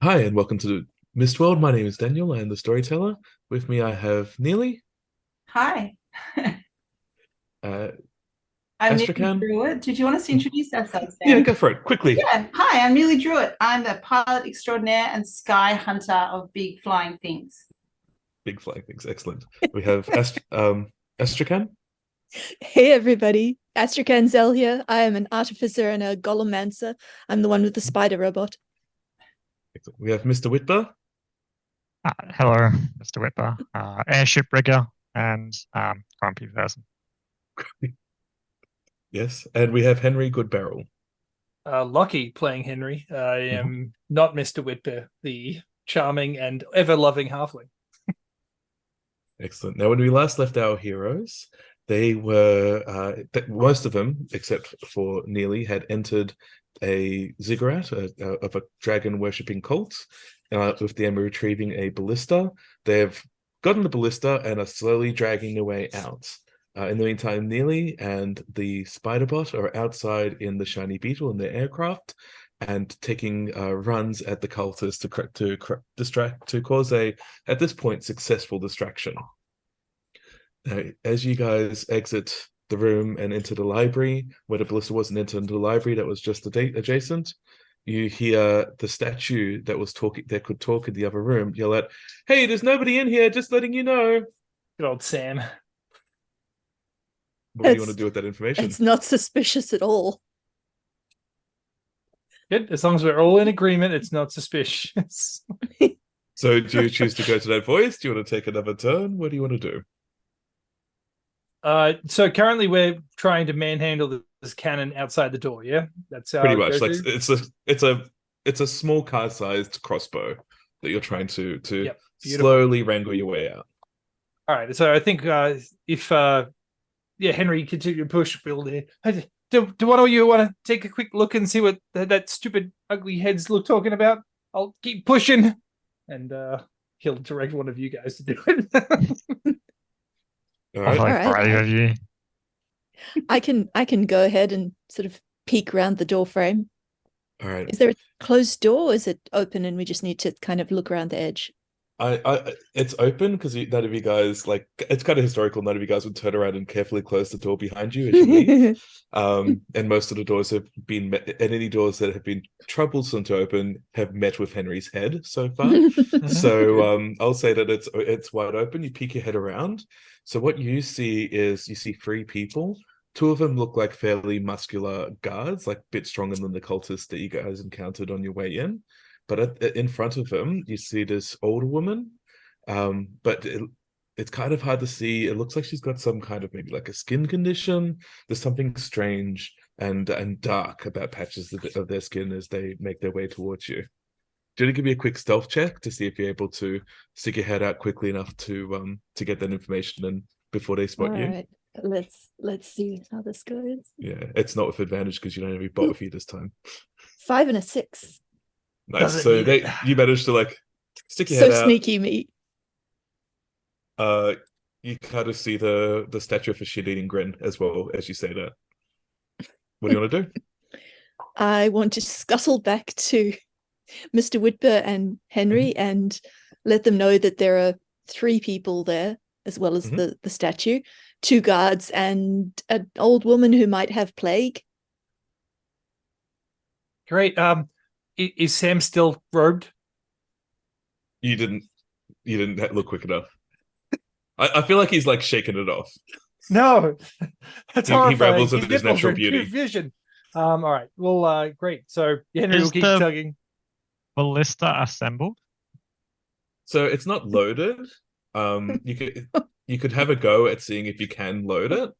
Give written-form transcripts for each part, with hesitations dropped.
Hi, and welcome to Mistworld. My name is Daniel. I am the storyteller. With me, I have Neely, Hi, uh, I'm Neely Astrakhan. Druitt. Did you want us to introduce ourselves, Yeah, Dan? go for it quickly. Yeah, hi, I'm Neely Druitt. I'm the pilot extraordinaire and sky hunter of big flying things. Big flying things. Excellent. We have Astrakhan. Hey everybody, Astrakhan Zel here. I am an artificer and a golemancer. I'm the one with the spider robot. Excellent. We have Mr. Whitber. Hello, Mr. Whitber, airship rigger and grumpy person. Yes, and we have Henry Goodbarrel. Lockie playing Henry. I am not Mr. Whitber, the charming and ever-loving halfling. Excellent. Now, when we last left our heroes, they were most of them, except for Neely, had entered a ziggurat of a dragon worshipping cult with them retrieving a ballista. They've gotten the ballista and are slowly dragging their way out. In the meantime, Neely and the Spiderbot are outside in the Shiny Beetle in their aircraft and taking runs at the cultists to cause a, at this point, successful distraction. As you guys exit the room and enter the library, where the ballista wasn't entered the library, that was just adjacent, you hear the statue that was talking, that could talk in the other room, yell out, "Hey, there's nobody in here, just letting you know." Good old Sam. What do you want to do with that information? It's not suspicious at all. Good. As long as we're all in agreement, it's not suspicious. So do you choose to go to that voice? Do you want to take another turn? What do you want to do? So currently we're trying to manhandle this cannon outside the door. Yeah, that's how Pretty it much. goes. Like it's a small car-sized crossbow that you're trying to Yep, slowly wrangle your way out. All right. So I think if Henry continue to push, we'll do one of you want to take a quick look and see what that stupid ugly heads look talking about? I'll keep pushing, and he'll direct one of you guys to do it. All right. Awfully All right. brave of you. I can go ahead and sort of peek around the door frame. All right. Is there a closed door or is it open and we just need to kind of look around the edge? It's open because none of you guys, like, it's kind of historical. None of you guys would turn around and carefully close the door behind you as you leave. And most of the doors have been and any doors that have been troublesome to open have met with Henry's head so far. So I'll say that it's wide open. You peek your head around. So what you see three people. Two of them look like fairly muscular guards, like a bit stronger than the cultists that you guys encountered on your way in. But in front of him, you see this older woman, but it's kind of hard to see. It looks like she's got some kind of maybe like a skin condition. There's something strange and dark about patches of their skin as they make their way towards you. Do you want to give me a quick stealth check to see if you're able to stick your head out quickly enough to get that information and before they spot All you? right. Let's see how this goes. Yeah, it's not with advantage because you don't have any bot with you this time. 5 and a 6. Nice. Doesn't So need it. you managed to like stick your So head out. sneaky me. You kind of see the statue of a shit-eating grin as well as you say that. What do you want to do? I want to scuttle back to Mr. Whitber and Henry and let them know that there are 3 people there, as well as the statue, 2 guards and an old woman who might have plague. Great. Is Sam still robed? You didn't look quick enough. I feel like he's like shaking it off. No, that's He horrifying. revels in his nipples natural are beauty. true vision. All right. Well, great. So Henry will Is keep the- tugging. Ballista assembled? So it's not loaded. You could have a go at seeing if you can load it,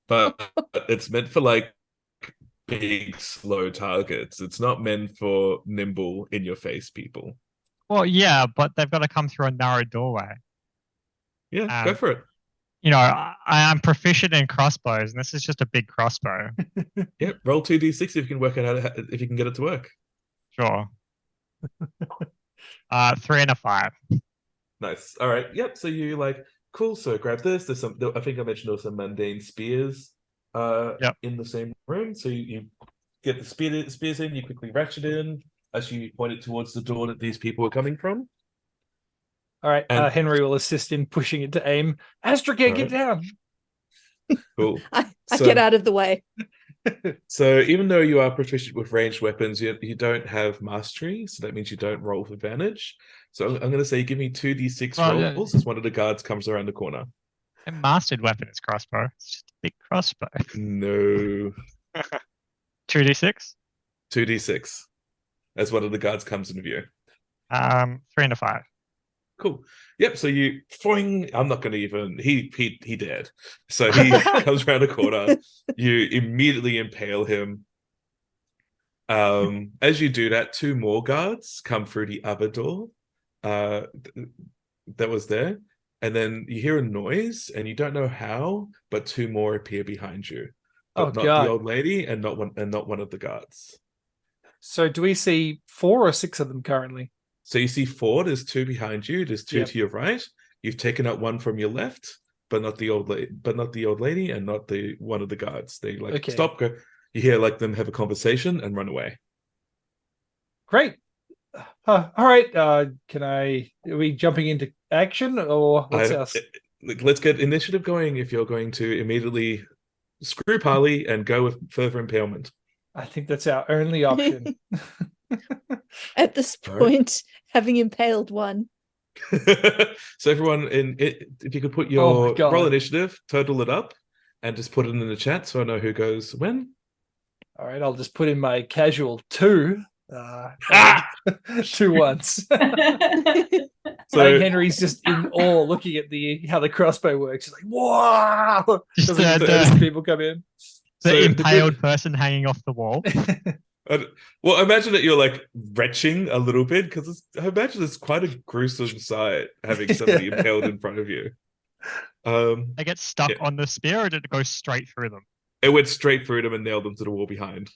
but it's meant for like big slow targets. It's not meant for nimble in your face people. Well, yeah, but they've got to come through a narrow doorway. Yeah, go for it. You know, I'm proficient in crossbows, and this is just a big crossbow. Yeah, roll 2d6 if you can work it out, if you can get it to work. Sure. 3 and a 5. Nice. All right. Yep. So you like, cool. So grab this. There's some. I think I mentioned there was some mundane spears. Yep. In the same room. So you get the spears in. You quickly ratchet in. as you pointed towards the door that these people were coming from. All right. And- Henry will assist in pushing it to aim. Astrakan, get down. Cool. I So- get out of the way. So even though you are proficient with ranged weapons, you don't have mastery, so that means you don't roll with advantage. So I'm going to say give me 2d6 Oh, yeah. rolls as one of the guards comes around the corner. A mastered weapon is crossbow. It's just a big crossbow. No. 2d6. 2d6 as one of the guards comes in view. 3 and a 5. Cool. Yep. So you, boing, I'm not going to even. He dared. So he comes around the corner. You immediately impale him. As you do that, 2 more guards come through the other door. That was there, and then you hear a noise, and you don't know how, but 2 more appear behind you. But Oh, not God. the old lady, and not one of the guards. So do we see 4 or 6 of them currently? So you see 4, there's 2 behind you, there's 2 Yep. to your right. You've taken out 1 from your left, but not the old lady, and not the one of the guards. They Okay. stop, go. You hear them have a conversation and run away. Great. All right. Are we jumping into action or what's else? Let's get initiative going if you're going to immediately screw Parley and go with further impalement. I think that's our only option. At this All right. point, having impaled one. So everyone, if you could put Oh your my God. roll initiative, total it up, and just put it in the chat so I know who goes when. All right. I'll just put in my casual 2. Ah! 2 once. So I think Henry's just in awe looking at how the crossbow works. He's like, wow! Just As people come in. The So impaled person hanging off the wall. well, imagine that you're retching a little bit, because I imagine it's quite a gruesome sight having somebody impaled in front of you. They get stuck Yeah. on the spear, or did it go straight through them? It went straight through them and nailed them to the wall behind.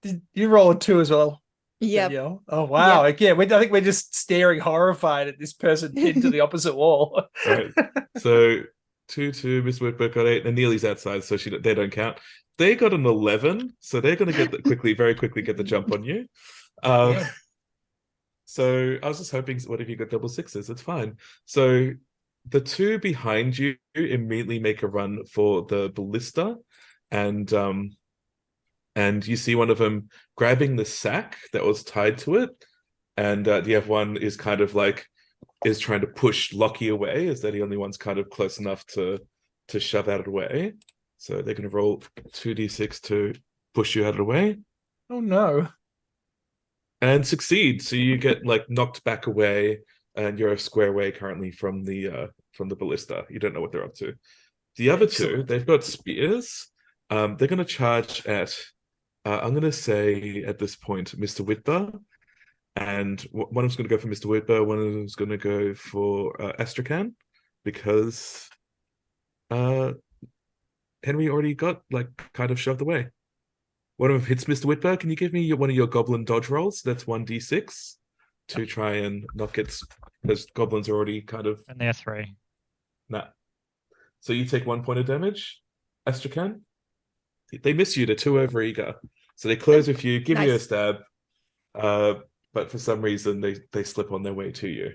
Did you roll a 2 as well? Yeah. Danielle? Oh wow! Yeah, I think we're just staring horrified at this person pinned to the opposite wall. All right. So 2, Miss Whitbrook got 8, and Neely's outside, so they don't count. They got an 11, so they're going to get very quickly get the jump on you. Yeah. So I was just hoping, what if you got double 6s? It's fine. So the 2 behind you immediately make a run for the ballista, and you see one of them grabbing the sack that was tied to it, and the other one is kind of is trying to push Lockie away, is that the only one's kind of close enough to shove out of the way. So they're going to roll 2d6 to push you out of the way Oh no! and succeed. So you get knocked back away, and you're a square away currently from the ballista. You don't know what they're up to. The other 2, Excellent. they've got spears. They're going to charge at. I'm going to say at this point, Mr. Whitber, and one of them's going to go for Mr. Whitber. One of them's going to go for Astrakan, because Henry already got kind of shoved away. One of them hits Mr. Whitber. Can you give me one of your goblin dodge rolls? That's 1d6 to try and not get, because goblins are already kind of And they're 3. nah. So you take 1 point of damage, Astrakan. They miss you. They're too overeager. So they close with you, give you a Nice. stab, but for some reason they slip on their way to you.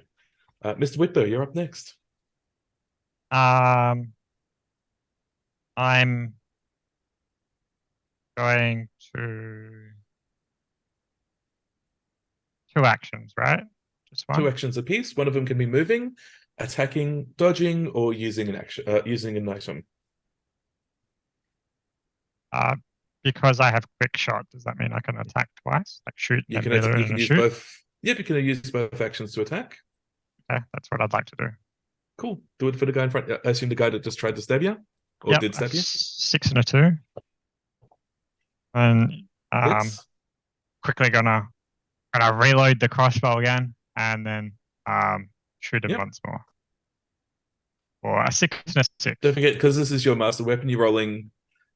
Mr. Whitber, you're up next. I'm going to 2 actions, right? Just 1. 2 actions apiece. One of them can be moving, attacking, dodging, or using an action, using an item. Because I have quick shot, does that mean I can attack twice? Shoot You and can either you in can a use shoot? both. Yep, you can use both actions to attack. Okay, that's what I'd like to do. Cool. Do it for the guy in front. I assume the guy that just tried to stab you, or Yep, did stab you. 6 and a 2. And Hits. quickly gonna reload the crossbow again, and then shoot him Yep. once more. Or a 6 and a 6. Don't forget, because this is your master weapon, you're rolling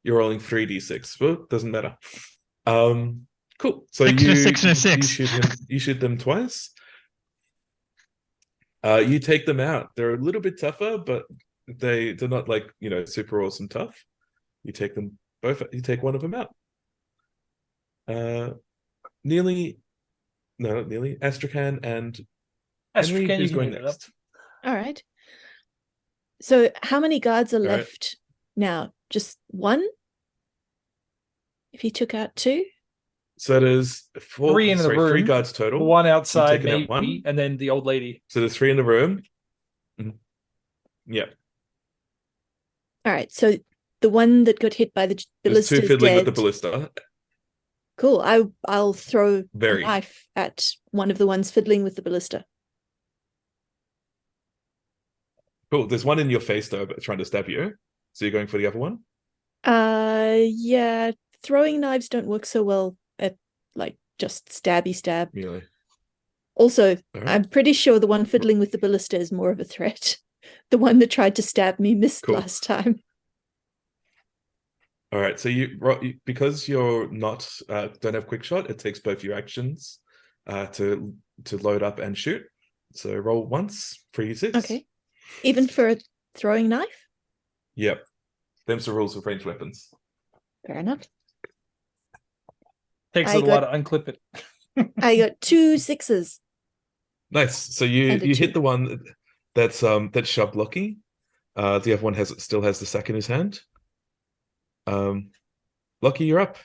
3d6. Well, doesn't matter. Cool. So 6 and a 6 and a 6. You shoot them twice. You take them out. They're a little bit tougher, but they're not super awesome tough. You take them both. You take one of them out. Nearly, No, not nearly. Astrakhan and Henry, Astrakhan, you who's can going hit it up. next? All right. So how many guards are right. left now? Just one? If he took out two? So there's Three in the room, three guards total. One outside, taken out maybe, one? and then the old lady. So there's 3 in the room. Mhm. Yeah. All right. So the one that got hit by the There's 2 ballista is fiddling with the dead. ballista. Cool. I'll throw Very. a knife at one of the ones fiddling with the ballista. Cool. There's one in your face though, but trying to stab you. So you're going for the other one? Yeah. Throwing knives don't work so well at like just stabby stab. Really? Also, All right. I'm pretty sure the one fiddling with the ballista is more of a threat. The one that tried to stab me missed Cool. last time. All right. So because you're not don't have quick shot, it takes both your actions to load up and shoot. So roll once, 3d6. Okay. Even for a throwing knife? Yep. Them's the rules of ranged weapons. Fair enough. Takes I a little while got- to unclip it. I got 2 6s. Nice. So you And a hit 2. the one that's shoved Lucky. The other one still has the sack in his hand. Lucky, you're up.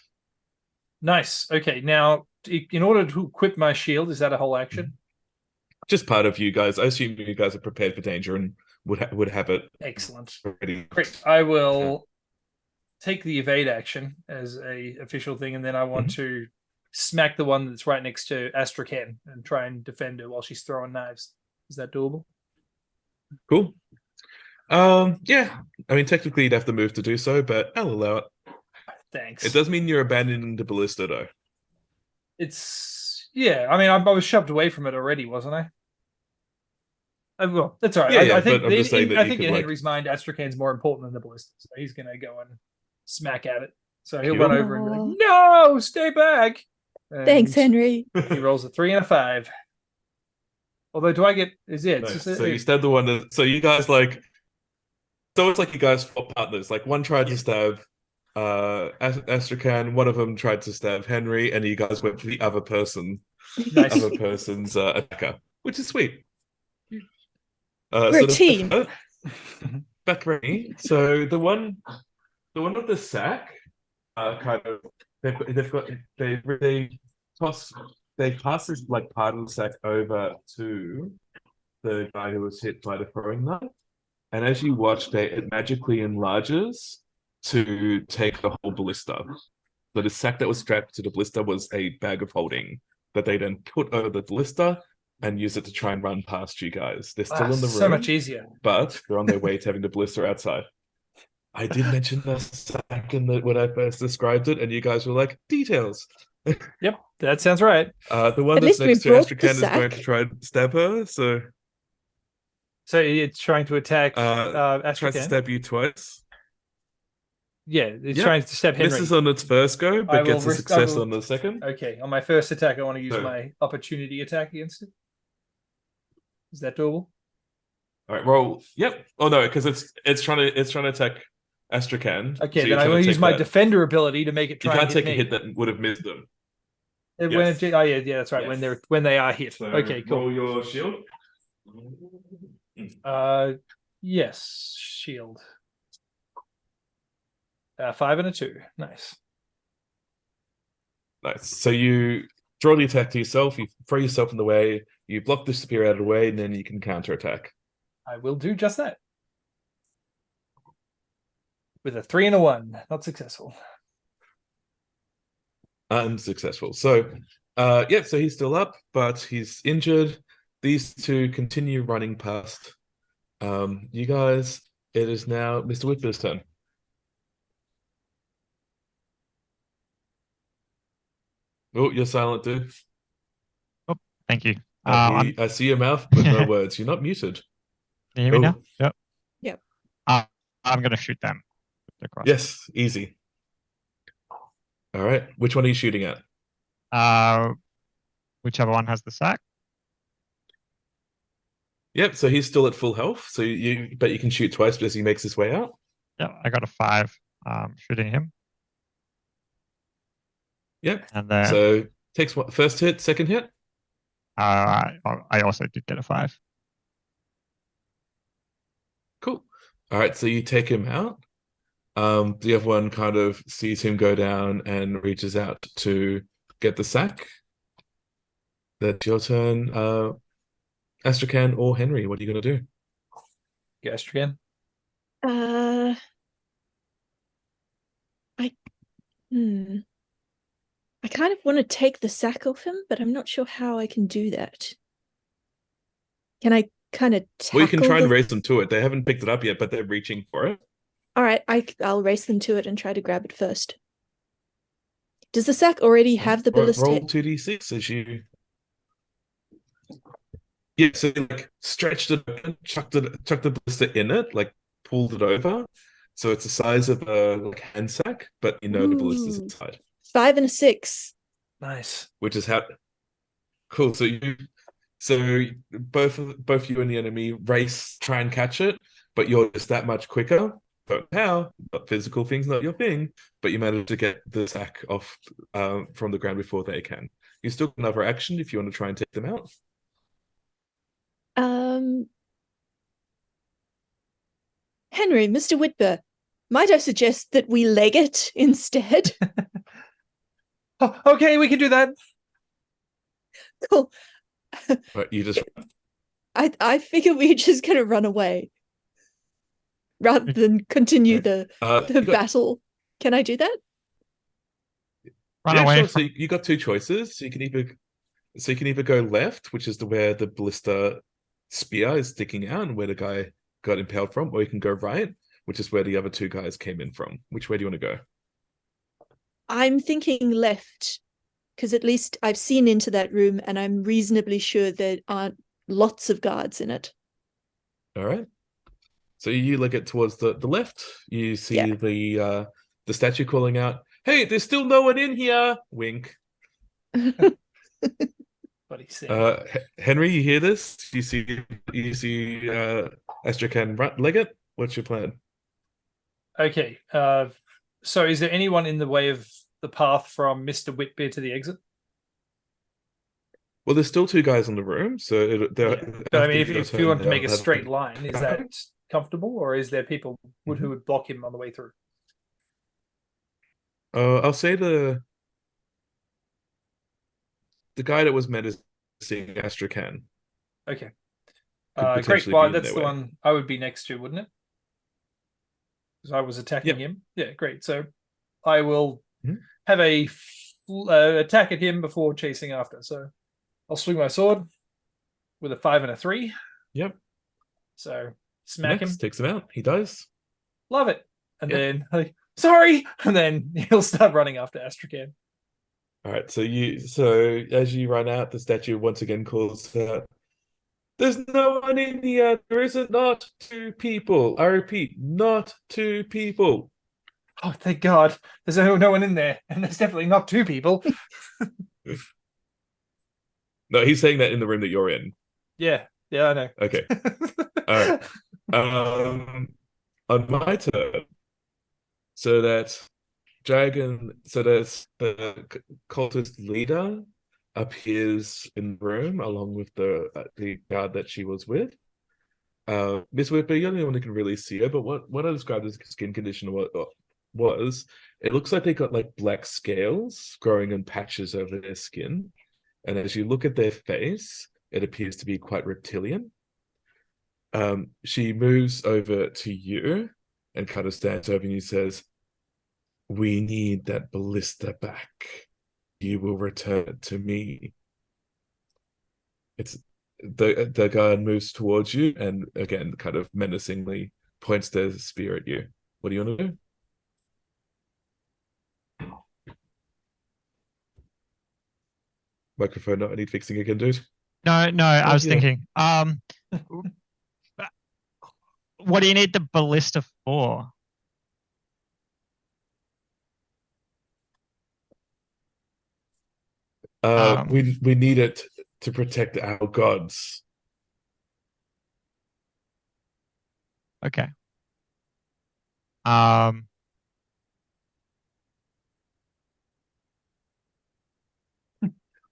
Nice. Okay, now in order to equip my shield, is that a whole action? Just part of you guys. I assume you guys are prepared for danger and would have it Excellent. ready. Great. I will take the evade action as a official thing, and then I want to smack the one that's right next to Astrakhan and try and defend her while she's throwing knives. Is that doable? Cool. Yeah. I mean, technically, you'd have to move to do so, but I'll allow it. Thanks. It does mean you're abandoning the ballista, though. It's I mean, I was shoved away from it already, wasn't I? Well, that's all right. Yeah, I think but I'm just saying that I you think could, in like- Henry's mind, Astrakhan's more important than the ballista, so he's gonna go and smack at it. So he'll Cool. run over and be like, "No, stay back!" Thanks, And Henry. He rolls a 3 and a 5. Although, do I get? It's Nice. just So you stab the one that. So you guys like. So it's like you guys swap partners. Like one tried to stab Astrakhan, one of them tried to stab Henry, and you guys went for the other person. nice. Other person's attacker, which is sweet. We're a team. Back ready. So the one with the sack, kind of they pass this like part of the sack over to the guy who was hit by the throwing knife, and as you watch, it magically enlarges to take the whole ballista. So the sack that was strapped to the ballista was a bag of holding that they then put over the ballista and use it to try and run past you guys. They're still in the room. So much easier. But they're on their way to having the ballista outside. I did mention the sack when I first described it, and you guys were like, details. Yep, that sounds right. The one At that's least we next to brought the Astrakhan is going sack. to try and stab her, so So it's trying to attack tries to Astrakhan. stab you twice. Yeah, it's Yep. trying to stab Henry. Misses on its first go, I but will gets a risk- I success will- on the second. Okay, on my first attack, I want to use So- my opportunity attack against it. Is that doable? All right, roll. Yep. Oh no, because it's trying to attack Astrakhan. Okay, so then you're I trying will to use take my that. defender ability to make it You try can't and hit take a me. hit that would have missed them. When Yes. yeah, that's right. Yes. When they are hit. So Okay, cool. roll your shield. Yes, shield. 5 and a 2. Nice. Nice. So you draw the attack to yourself, you throw yourself in the way, you block the spear out of the way, and then you can counterattack. I will do just that. With a 3 and a 1. Not successful. Unsuccessful. So so he's still up, but he's injured. These two continue running past. You guys, it is now Mr. Whitbeer's turn. Oh, you're silent, dude. Thank you. I see your mouth, but no words. You're not muted. Can you hear me now? Yep. Yep. I'm going to shoot them. with the crossbow. Yes, easy. All right. Which one are you shooting at? Whichever one has the sack. Yep. So he's still at full health. So you can shoot twice as he makes his way out. Yeah, I got a 5 shooting him. Yep. And then So takes what? First hit, second hit. I also did get a 5. Cool. All right, so you take him out. The other one kind of sees him go down and reaches out to get the sack. That's your turn. Astrakhan or Henry, what are you gonna do? Gastrigan. I I kind of want to take the sack off him, but I'm not sure how I can do that. Can I kind of tackle Well, you can try and the... race them to it. They haven't picked it up yet, but they're reaching for it. All right, I'll race them to it and try to grab it first. Does the sack already have the ballistic? Roll 2d6 as you. Yeah, so like stretched it open, chucked the ballista in it, like pulled it over. So it's the size of a like hand sack, but you know the ballista's Ooh. inside. 5 and a 6. Nice. Which is how cool. So both you and the enemy race, try and catch it, but you're just that much quicker. But how? But physical things not your thing, but you manage to get the sack off from the ground before they can. You still have another action if you want to try and take them out. Henry, Mr. Whitber, might I suggest that we leg it instead? Oh, okay, we can do that. Cool. But you just I figure we're just gonna run away rather than continue the battle. Can I do that? Run yeah, away sure. from... So you got two choices. So you can either go left, which is where the ballista spear is sticking out and where the guy got impaled from, or you can go right, which is where the other two guys came in from. Which way do you want to go? I'm thinking left, because at least I've seen into that room and I'm reasonably sure there aren't lots of guards in it. All right. So you look at towards the left. You see the statue calling out, "Hey, there's still no one in here!" Wink. What he said. Henry, you hear this? You see Astrakhan leg it? What's your plan? Okay. So is there anyone in the way of the path from Mr. Whitbeer to the exit? Well, there's still two guys in the room, so But I mean, if you want to make a straight line, is that comfortable, or is there people who would block him on the way through? I'll say the guy that was menacing Astrakhan. Okay. Could Great. potentially Well, be in that's their the way. one I would be next to, wouldn't it? Because I was attacking him. Yeah, great. So I will have a attack at him before chasing after. So I'll swing my sword with a 5 and a 3. Yep. So smack him. Takes him out. He dies. Love it. And then sorry, and then he'll start running after Astrakhan. All right. So as you run out, the statue once again calls out, "There's no one in here. There isn't not two people. I repeat, not two people." Oh, thank God. There's no one in there. And there's definitely not two people. No, he's saying that in the room that you're in. Yeah, I know. Okay. All right. On my turn, so that there's the cultist leader appears in the room along with the guard that she was with. Miss Whitby, you're the only one who can really see her, but what I described as skin condition was it looks like they got like black scales growing in patches over their skin. And as you look at their face, it appears to be quite reptilian. She moves over to you and kind of stands over and you says, "We need that ballista back. You will return it to me." It's the guard moves towards you and again kind of menacingly points their spear at you. What do you want to do? Microphone not need fixing again, dude. No, I was thinking. What do you need the ballista for? We need it to protect our gods. Okay.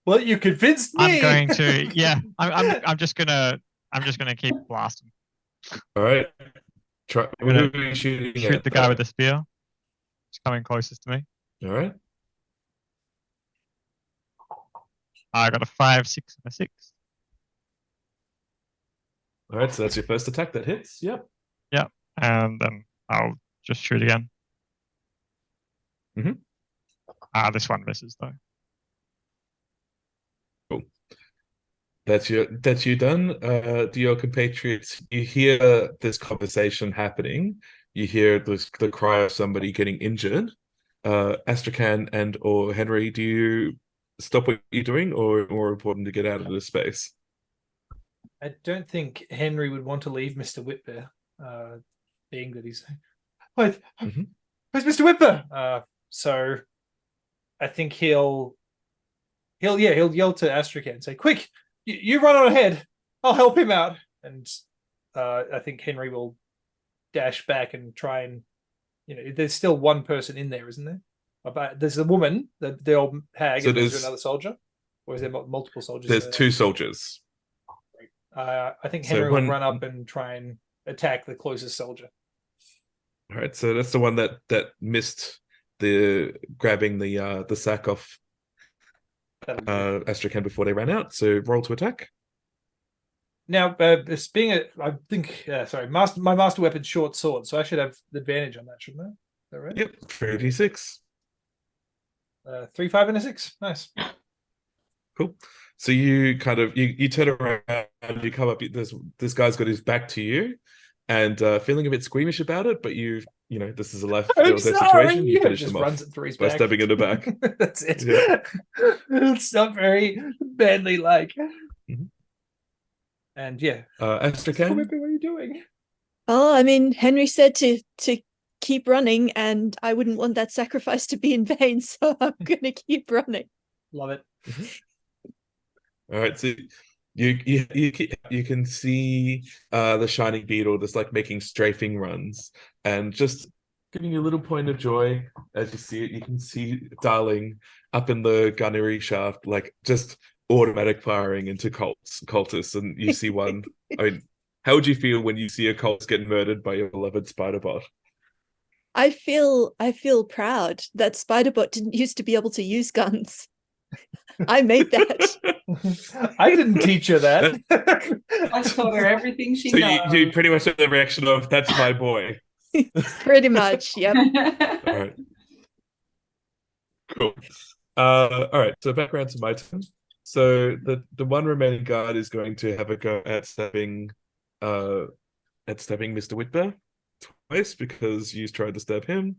Well, you convinced me. I'm going to. Yeah, I'm just gonna keep blasting. All right. Try. I'm gonna Who are you shooting shoot at, the guy with though? the spear. He's coming closest to me. All right. I got a 5, 6, and a 6. All right. So that's your first attack that hits. Yep. Yep, and then I'll just shoot again. Mhm. This one misses though. That's you done. Do your compatriots, you hear this conversation happening, you hear the cry of somebody getting injured. Astrakhan and or Henry, do you stop what you're doing, or more important to get out of this space? I don't think Henry would want to leave Mr. Whitbear, being that he's where's Mr. Whitbear? So I think he'll yell to Astrakhan and say, "Quick, you run on ahead. I'll help him out." And I think Henry will dash back and try and, there's still one person in there, isn't there? There's a woman, the old hag, So and there's another soldier, or is there multiple soldiers? There's 2 soldiers. I think So Henry will run up and try and attack the closest soldier. All right, so that's the one that missed the grabbing the sack off Astrakhan before they ran out. So roll to attack. Now, this being my master weapon's short sword, so I should have the advantage on that, shouldn't I? Is that right? Yep, 3d6. 3, 5, and a 6. Nice. Cool. So you kind of you turn around, you come up. This guy's got his back to you, and feeling a bit squeamish about it. But this is a life or death situation. You finish just them runs off it through his by back. stabbing in the back. That's it. Yeah. It's not very badly like. Mhm. And yeah, Astrakhan. what are you doing? Oh, I mean, Henry said to keep running, and I wouldn't want that sacrifice to be in vain, so I'm gonna keep running. Love it. All right, so you can see the shining beetle just like making strafing runs and just giving you a little point of joy as you see it. You can see Darling up in the gunnery shaft, like just automatic firing into cultists, and you see one. I mean, how would you feel when you see a cultist get murdered by your beloved Spiderbot? I feel proud that Spiderbot didn't used to be able to use guns. I made that. I didn't teach her that. I taught her everything she So knows. you pretty much have the reaction of "That's my boy." Pretty much, yep. All right, cool. All right. So background to my turn. So the one remaining guard is going to have a go at stabbing Mr. Whitbear twice because you tried to stab him.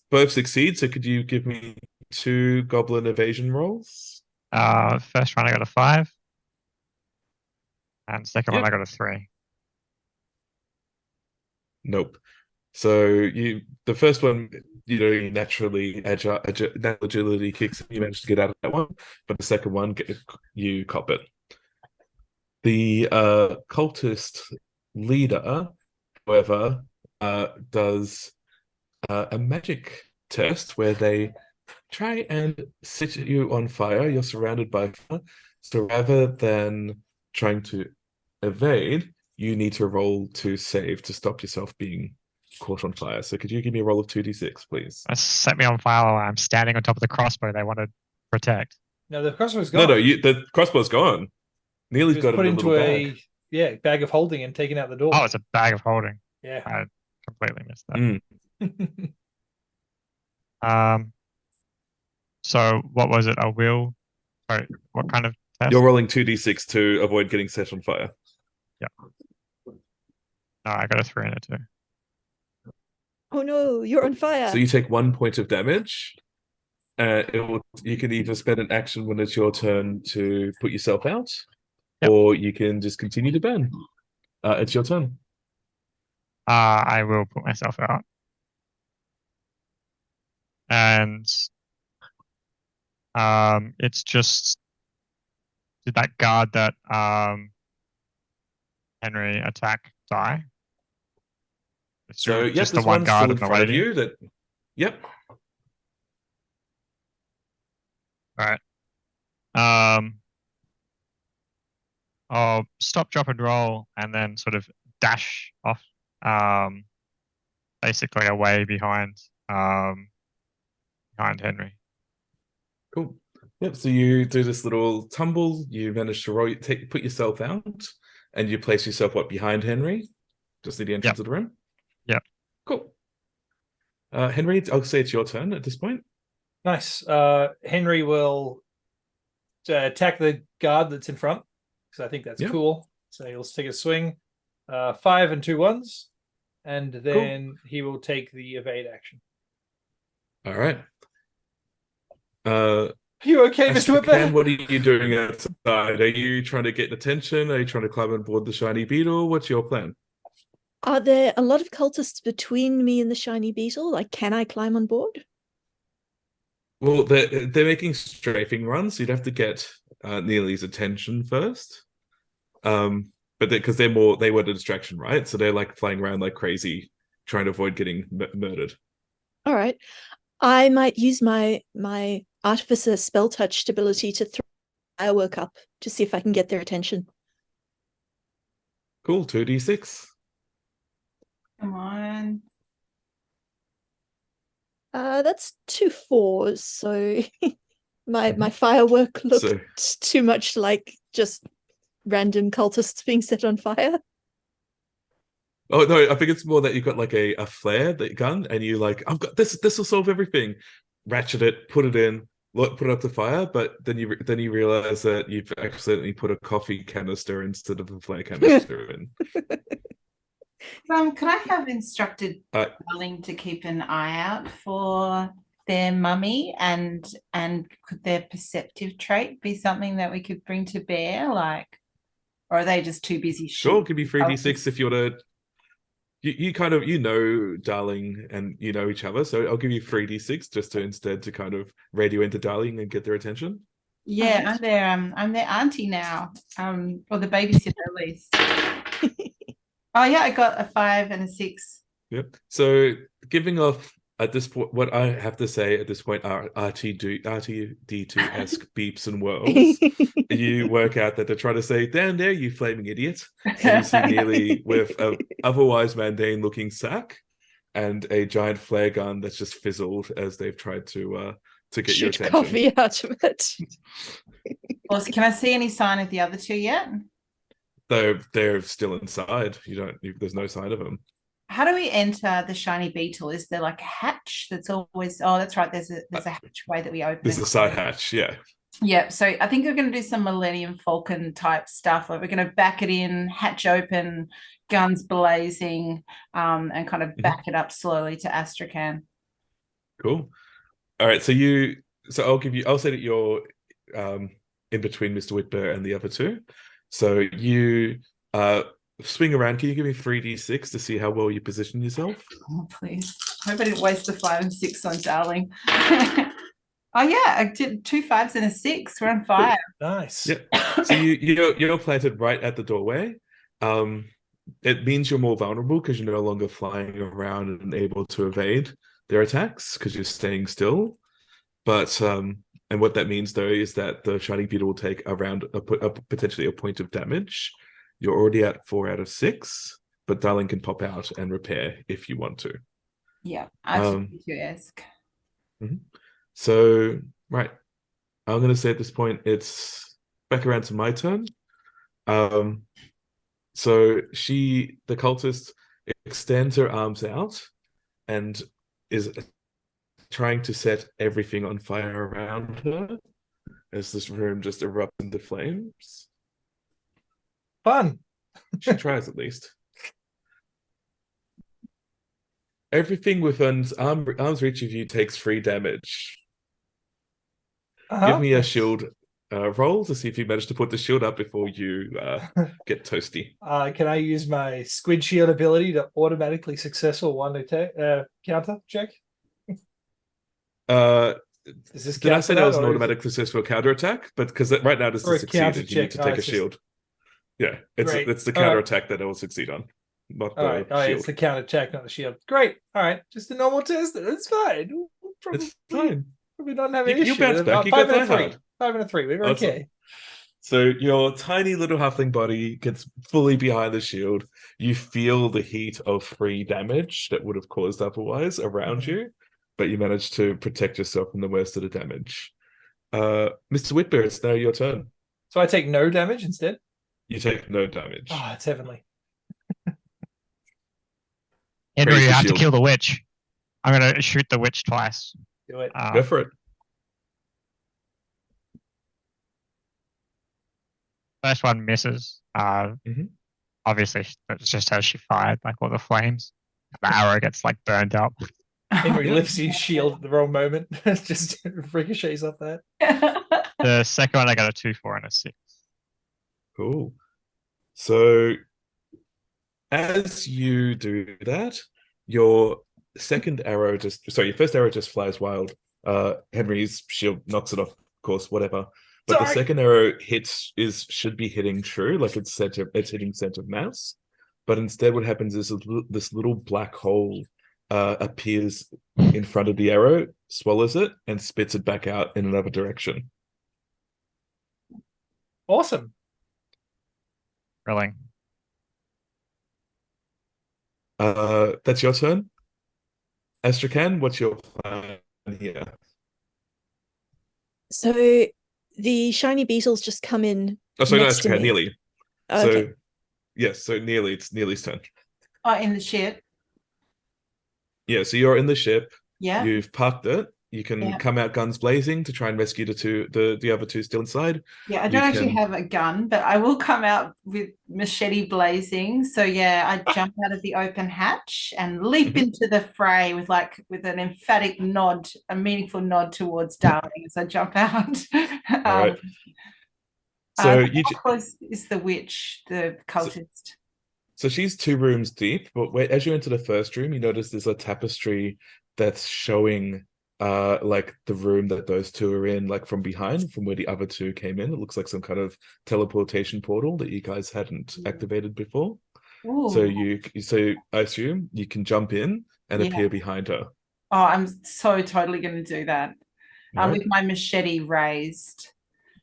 Both succeed. So could you give me 2 goblin evasion rolls? First one I got a 5, and second one Yep. I got a 3. Nope. So the first one, naturally natural agility kicks. You managed to get out of that one, but the second one, you cop it. The cultist leader, however, does a magic test where they try and set you on fire. You're surrounded by fire. So rather than trying to evade, you need to roll to save to stop yourself being caught on fire. So could you give me a roll of 2d6, please? Set me on fire while I'm standing on top of the crossbow they want to protect. No, the crossbow's gone. No, the crossbow's gone. Neely's got it put in a into little bag. bag of holding and taken out the door. Oh, it's a bag of holding. Yeah. I completely missed that. Mm. So what was it? Sorry, what kind of test? You're rolling 2d6 to avoid getting set on fire. Yeah. No, I got a 3 and a 2. Oh no, you're on fire. So you take 1 point of damage. You can either spend an action when it's your turn to put yourself out, or you can just continue to burn. It's your turn. I will put myself out. And it's just, did that guard that Henry attack die? So just the the one one's guard still in and the front of lady. you. Yep. Right. I'll stop, drop, and roll, and then sort of dash off, basically away behind Henry. Cool. Yep. So you do this little tumble. You manage to roll, put yourself out, and you place yourself behind Henry, just near the entrance of the room. Yep. Cool. Henry, I'll say it's your turn at this point. Nice. Henry will attack the guard that's in front because I think that's cool. So he'll take a swing, 5 and 2 ones, and then he will take the evade action. All right. Are you okay, Mr. Whitman? What are you doing outside? Are you trying to get attention? Are you trying to climb on board the shiny beetle? What's your plan? Are there a lot of cultists between me and the shiny beetle? Like, can I climb on board? Well, they're making strafing runs, so you'd have to get Neely's attention first. But because they were the distraction, right? So they're like flying around like crazy, trying to avoid getting murdered. All right. I might use my artificer spell touch ability to throw firework up to see if I can get their attention. Cool, 2d6. Come on. That's 2 4s, so my firework looked too much like just random cultists being set on fire. Oh no, I think it's more that you've got like a flare gun, and you like, I've got this. This will solve everything. Ratchet it, put it in, put it up to fire. But then you realize that you've accidentally put a coffee canister instead of a flare canister in. Could I have instructed Darling to keep an eye out for their mummy, and could their perceptive trait be something that we could bring to bear, like, or are they just too busy? Sure, give me 3d6 if you want to. You kind of know Darling and you know each other, so I'll give you 3d6 just to instead to kind of radio into Darling and get their attention. Yeah, I'm their auntie now, or the babysitter at least. Oh yeah, I got a 5 and a 6. Yep. So giving off at this point, what I have to say at this point are RTD2-esque beeps and whirls. You work out that they're trying to say, "Down there, you flaming idiot!" And you see Neely with a otherwise mundane-looking sack and a giant flare gun that's just fizzled as they've tried to get your attention. Coffee out of it. Well, can I see any sign of the other two yet? They're still inside. There's no sign of them. How do we enter the shiny beetle? Is there like a hatch that's always? Oh, that's right. There's a hatchway that we open. There's a side hatch. Yeah. Yeah. So I think we're going to do some Millennium Falcon type stuff. Like we're going to back it in, hatch open, guns blazing, and kind of back it up slowly to Astrakhan. Cool. All right. So I'll say that you're in between Mr. Whitbear and the other two. So you swing around. Can you give me 3d6 to see how well you position yourself? Oh, please. I hope I didn't waste the 5 and 6 on Darling. Oh, yeah. I did 2 5s and a 6. We're on fire. Nice. Yeah. So you're planted right at the doorway. It means you're more vulnerable because you're no longer flying around and able to evade their attacks because you're staying still. But and what that means, though, is that the shiny beetle will take around potentially a point of damage. You're already at 4 out of 6, but Darling can pop out and repair if you want to. Yeah, R2D2-esque. So, right. I'm going to say at this point, it's back around to my turn. So the cultist, extends her arms out and is trying to set everything on fire around her as this room just erupts into flames. Fun. She tries at least. Everything within arm's reach of you takes 3 damage. Give me a shield roll to see if you manage to put the shield up before you get toasty. Can I use my squid shield ability to automatically successful one attack counter check? Did I say that was an automatic successful counter attack? But because right now this is succeeded, you need to take a shield. Yeah, it's the counter attack that it will succeed on. Not the shield. It's the counter attack, not the shield. Great. All right, just a normal test. It's fine. It's fine. Probably not have an You issue. bounce back. You Five got and a that three. hard. 5 and a 3. We're Awesome. okay. So your tiny little halfling body gets fully behind the shield. You feel the heat of 3 damage that would have caused otherwise around you, but you manage to protect yourself from the worst of the damage. Mr. Whitbear, it's now your turn. So I take no damage instead? You take no damage. Oh, it's heavenly. Henry, Raise you the have to shield. kill the witch. I'm gonna shoot the witch twice. Do it. Go for it. First one misses. Obviously, that's just how she fired, like all the flames. The arrow gets like burned up. Henry lifts his shield at the wrong moment. Just ricochets off that. The second one, I got a 2, 4, and a 6. Cool. So as you do that, your your first arrow just flies wild. Henry's shield knocks it off, of course, whatever. But the second arrow should be hitting true, like it's hitting center mass. But instead what happens is this little black hole appears in front of the arrow, swallows it, and spits it back out in another direction. Awesome. Thrilling. That's your turn. Astrakhan, what's your plan here? So the shiny beetles just come in. Oh, sorry, not next to Astrakhan, me. Nearly. Okay. So, yes, so Nearly, it's Nearly's turn. Oh, in the ship. Yeah, so you're in the ship. Yeah. You've parked it. You can come out guns blazing to try and rescue the other 2 still inside. Yeah, I don't actually have a gun, but I will come out with machete blazing. So yeah, I jump out of the open hatch and leap into the fray with an emphatic nod, a meaningful nod towards Darling as I jump out. All right. So how close is the witch, the cultist? So she's 2 rooms deep, but as you enter the first room, you notice there's a tapestry that's showing like the room that those 2 are in, like from behind, from where the other 2 came in. It looks like some kind of teleportation portal that you guys hadn't activated before. Ooh. So I assume you can jump in and appear behind her. Oh, I'm so totally going to do that. With my machete raised.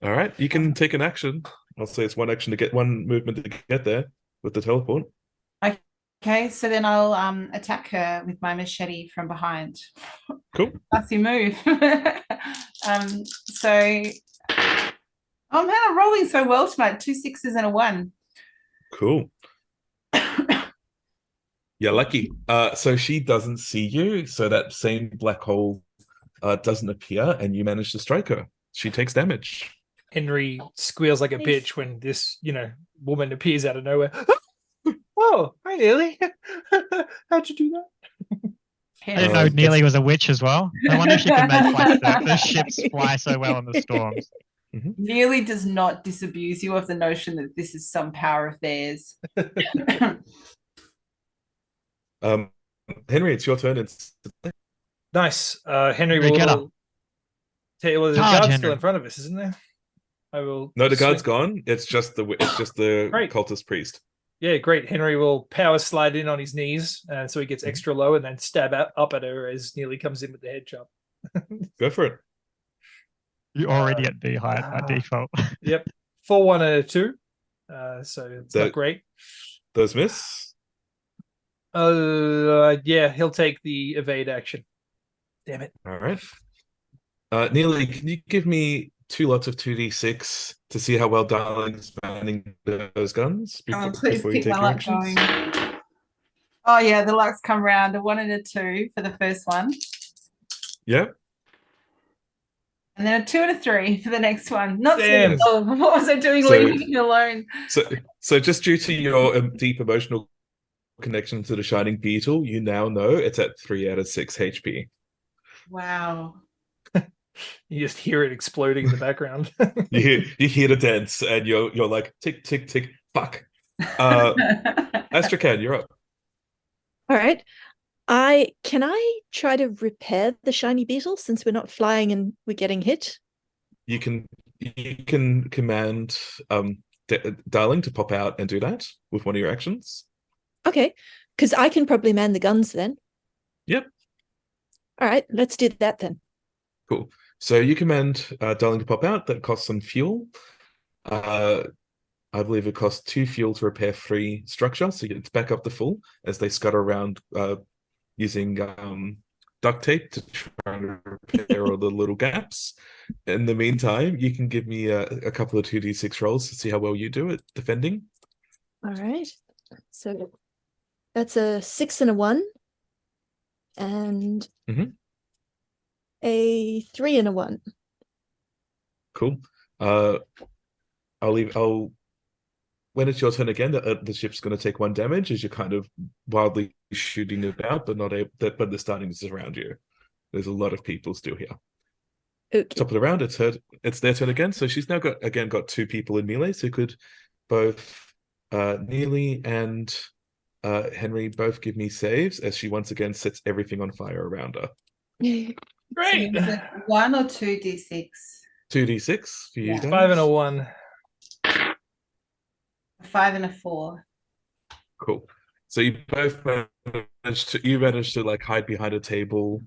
All right, you can take an action. I'll say it's one movement to get there with the teleport. Okay, so then I'll attack her with my machete from behind. Cool. Classy move. Oh man, I'm rolling so well tonight. 2 6s and a 1. Cool. You're lucky. So she doesn't see you, so that same black hole doesn't appear, and you manage to strike her. She takes damage. Henry squeals like a bitch when this, woman appears out of nowhere. Oh, hi, Nearly. How'd you do that? I didn't know Nearly was a witch as well. I wonder if she can make like the ships fly so well in the storms. Nearly does not disabuse you of the notion that this is some power of theirs. Henry, it's your turn. Nice. Henry will the guard's still in front of us, isn't there? I will. No, the guard's gone. It's just the cultist priest. Yeah, great. Henry will power slide in on his knees, so he gets extra low, and then stab up at her as Nearly comes in with the head chop. Go for it. You're already at D height by default. Yep. 4, 1, and a 2. So it's not great. Those miss? Yeah, he'll take the evade action. Damn it. All right. Nearly, can you give me 2 lots of 2d6 to see how well Darling's manning those guns before you take your actions? Oh yeah, the luck's come round. A 1 and a 2 for the first one. Yep. And then a 2 and a 3 for the next one. Not Damn. so. What was I doing leaving you alone? So just due to your deep emotional connection to the Shining Beetle, you now know it's at 3 out of 6 HP. Wow. You just hear it exploding in the background. you hear the dance, and you're like tick tick tick. Fuck. Astrakhan, you're up. All right. Can I try to repair the shiny beetle since we're not flying and we're getting hit? You can command Darling to pop out and do that with one of your actions. Okay, because I can probably man the guns then. Yep. All right, let's do that then. Cool. So you command Darling to pop out. That costs some fuel. I believe it costs 2 fuel to repair 3 structure, so it's back up to full as they scutter around using duct tape to try and repair all the little gaps. In the meantime, you can give me a couple of 2d6 rolls to see how well you do at defending. All right. So that's a 6 and a 1. And a 3 and a 1. Cool. When it's your turn again, the ship's going to take 1 damage as you're kind of wildly shooting about, but not able. But they're starting to surround you. There's a lot of people still here. Okay. Top of the round, it's their turn again. So she's now got 2 people in melee. So could both Neely and Henry both give me saves as she once again sets everything on fire around her. Great. So is it 1 or 2d6? 2d6 for you Yeah. guys. 5 and a 1. A 5 and a 4. Cool. So you both managed to like hide behind a table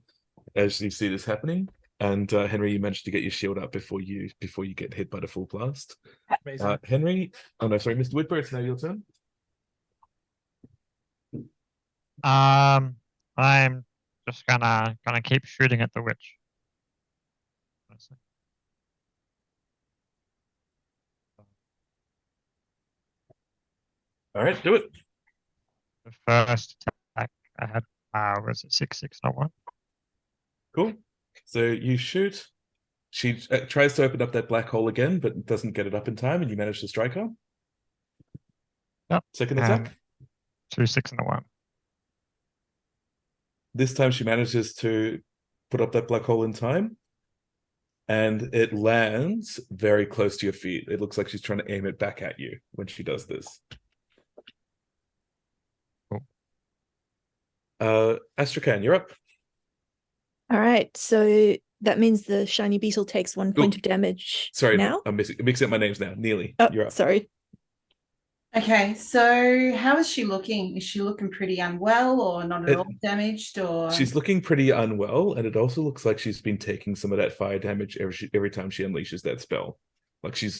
as you see this happening, and Henry, you managed to get your shield up before you get hit by the full blast. Amazing. Henry, oh no, sorry, Mr. Whitber, it's now your turn. I'm just gonna keep shooting at the witch. All right, do it. The first attack I had was a 6, 6, and a 1. Cool. So you shoot. She tries to open up that black hole again, but doesn't get it up in time, and you manage to strike her. Yep. Second attack. 2, 6, and a 1. This time she manages to put up that black hole in time, and it lands very close to your feet. It looks like she's trying to aim it back at you when she does this. Cool. Astrakhan, you're up. All right. So that means the shiny beetle takes 1 point of damage. Sorry, now. I'm mixing up my names now. Neely, Oh, you're up. sorry. Okay, so how is she looking? Is she looking pretty unwell or not at all damaged? Or She's looking pretty unwell, and it also looks like she's been taking some of that fire damage every time she unleashes that spell. Like she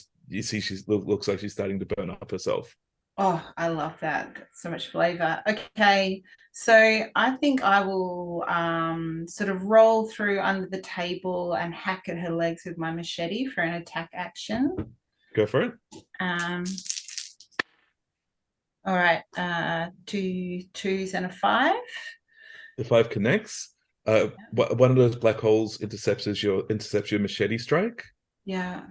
looks like she's starting to burn up herself. Oh, I love that. That's so much flavor. Okay, so I think I will sort of roll through under the table and hack at her legs with my machete for an attack action. Go for it. All right, 2 2s and a 5. The 5 connects. One of those black holes intercepts your machete strike. Yeah.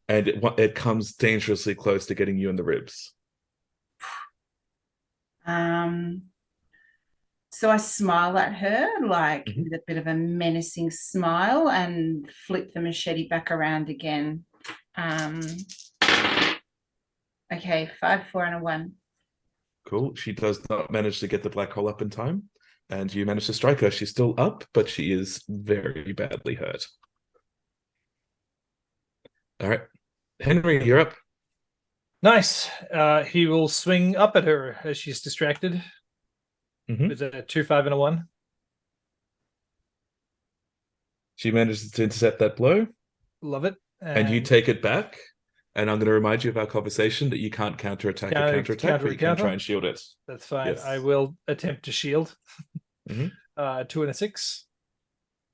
And it comes dangerously close to getting you in the ribs. So I smile at her like with a bit of a menacing smile and flip the machete back around again. Okay, 5, 4, and a 1. Cool. She does not manage to get the black hole up in time, and you manage to strike her. She's still up, but she is very badly hurt. All right, Henry, you're up. Nice. He will swing up at her as she's distracted. With a 2, 5, and a 1. She manages to intercept that blow. Love it. And you take it back. And I'm going to remind you of our conversation that you can't counterattack a counterattack, but you can try and shield it. That's fine. Yes. I will attempt to shield. 2 and a 6.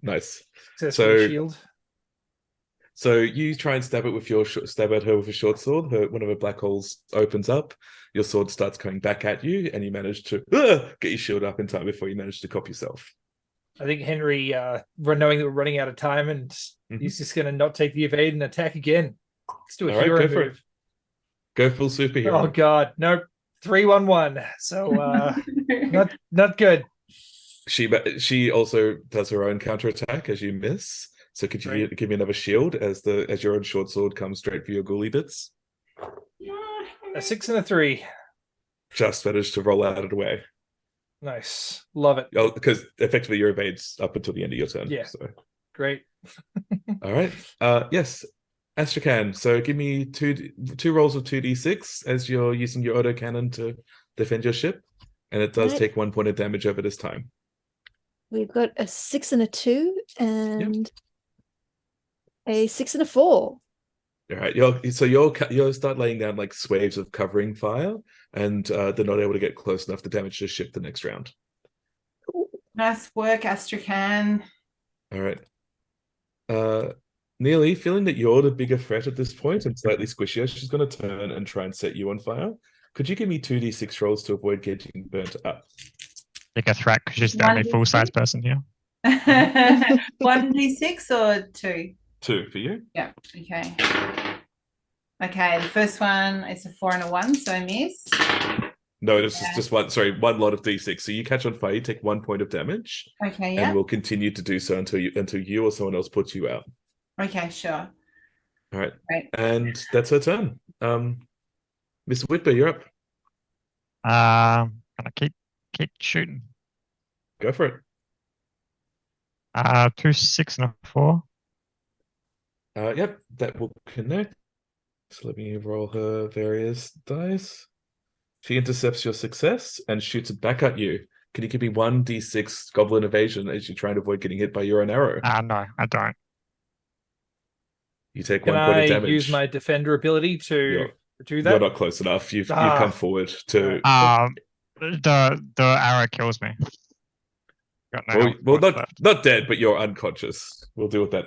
Nice. Successfully shield. So you try and stab at her with a short sword. One of her black holes opens up. Your sword starts coming back at you, and you manage to get your shield up in time before you manage to cop yourself. I think Henry, knowing that we're running out of time, and he's just going to not take the evade and attack again. Let's do a hero move. Go full superhero. Oh God, no, 3-1-1. So not good. She also does her own counterattack as you miss. So could you give me another shield as your own short sword comes straight for your ghoulie bits? A 6 and a 3. Just managed to roll out of the way. Nice, love it. Oh, because effectively your evade's up until the end of your turn. Yeah, so. Great. All right. Yes, Astrakhan. So give me two rolls of 2d6 as you're using your autocannon to defend your ship, and it does take 1 point of damage over this time. We've got a 6 and a 2, and A 6 and a 4. All right, you'll start laying down like swaves of covering fire, and they're not able to get close enough to damage the ship the next round. Nice work, Astrakhan. All right. Nearly feeling that you're the bigger threat at this point and slightly squishier, she's going to turn and try and set you on fire. Could you give me 2d6 rolls to avoid getting burnt up? Bigger threat because she's the only 1d6? full-size person here. 1d6 or 2? 2 for you. Yeah. Okay. Okay. The first one is a 4 and a 1, so I miss. No, this is just one. Sorry, one lot of d6. So you catch on fire, you take 1 point of damage. Okay. Yeah. And we'll continue to do so until you or someone else puts you out. Okay. Sure. All right. Right. And that's her turn. Mr. Whitber, you're up. Gonna keep shooting. Go for it. 2, 6, and a 4. Yep, that will connect. So let me roll her various dice. She intercepts your success and shoots it back at you. Can you give me 1d6 goblin evasion as you try to avoid getting hit by your own arrow? No, I don't. You take Can 1 point of I damage. use my defender ability to do that? You're not close enough. You've come forward to. The arrow kills me. Got no Well, health left. not dead, but you're unconscious. We'll deal with that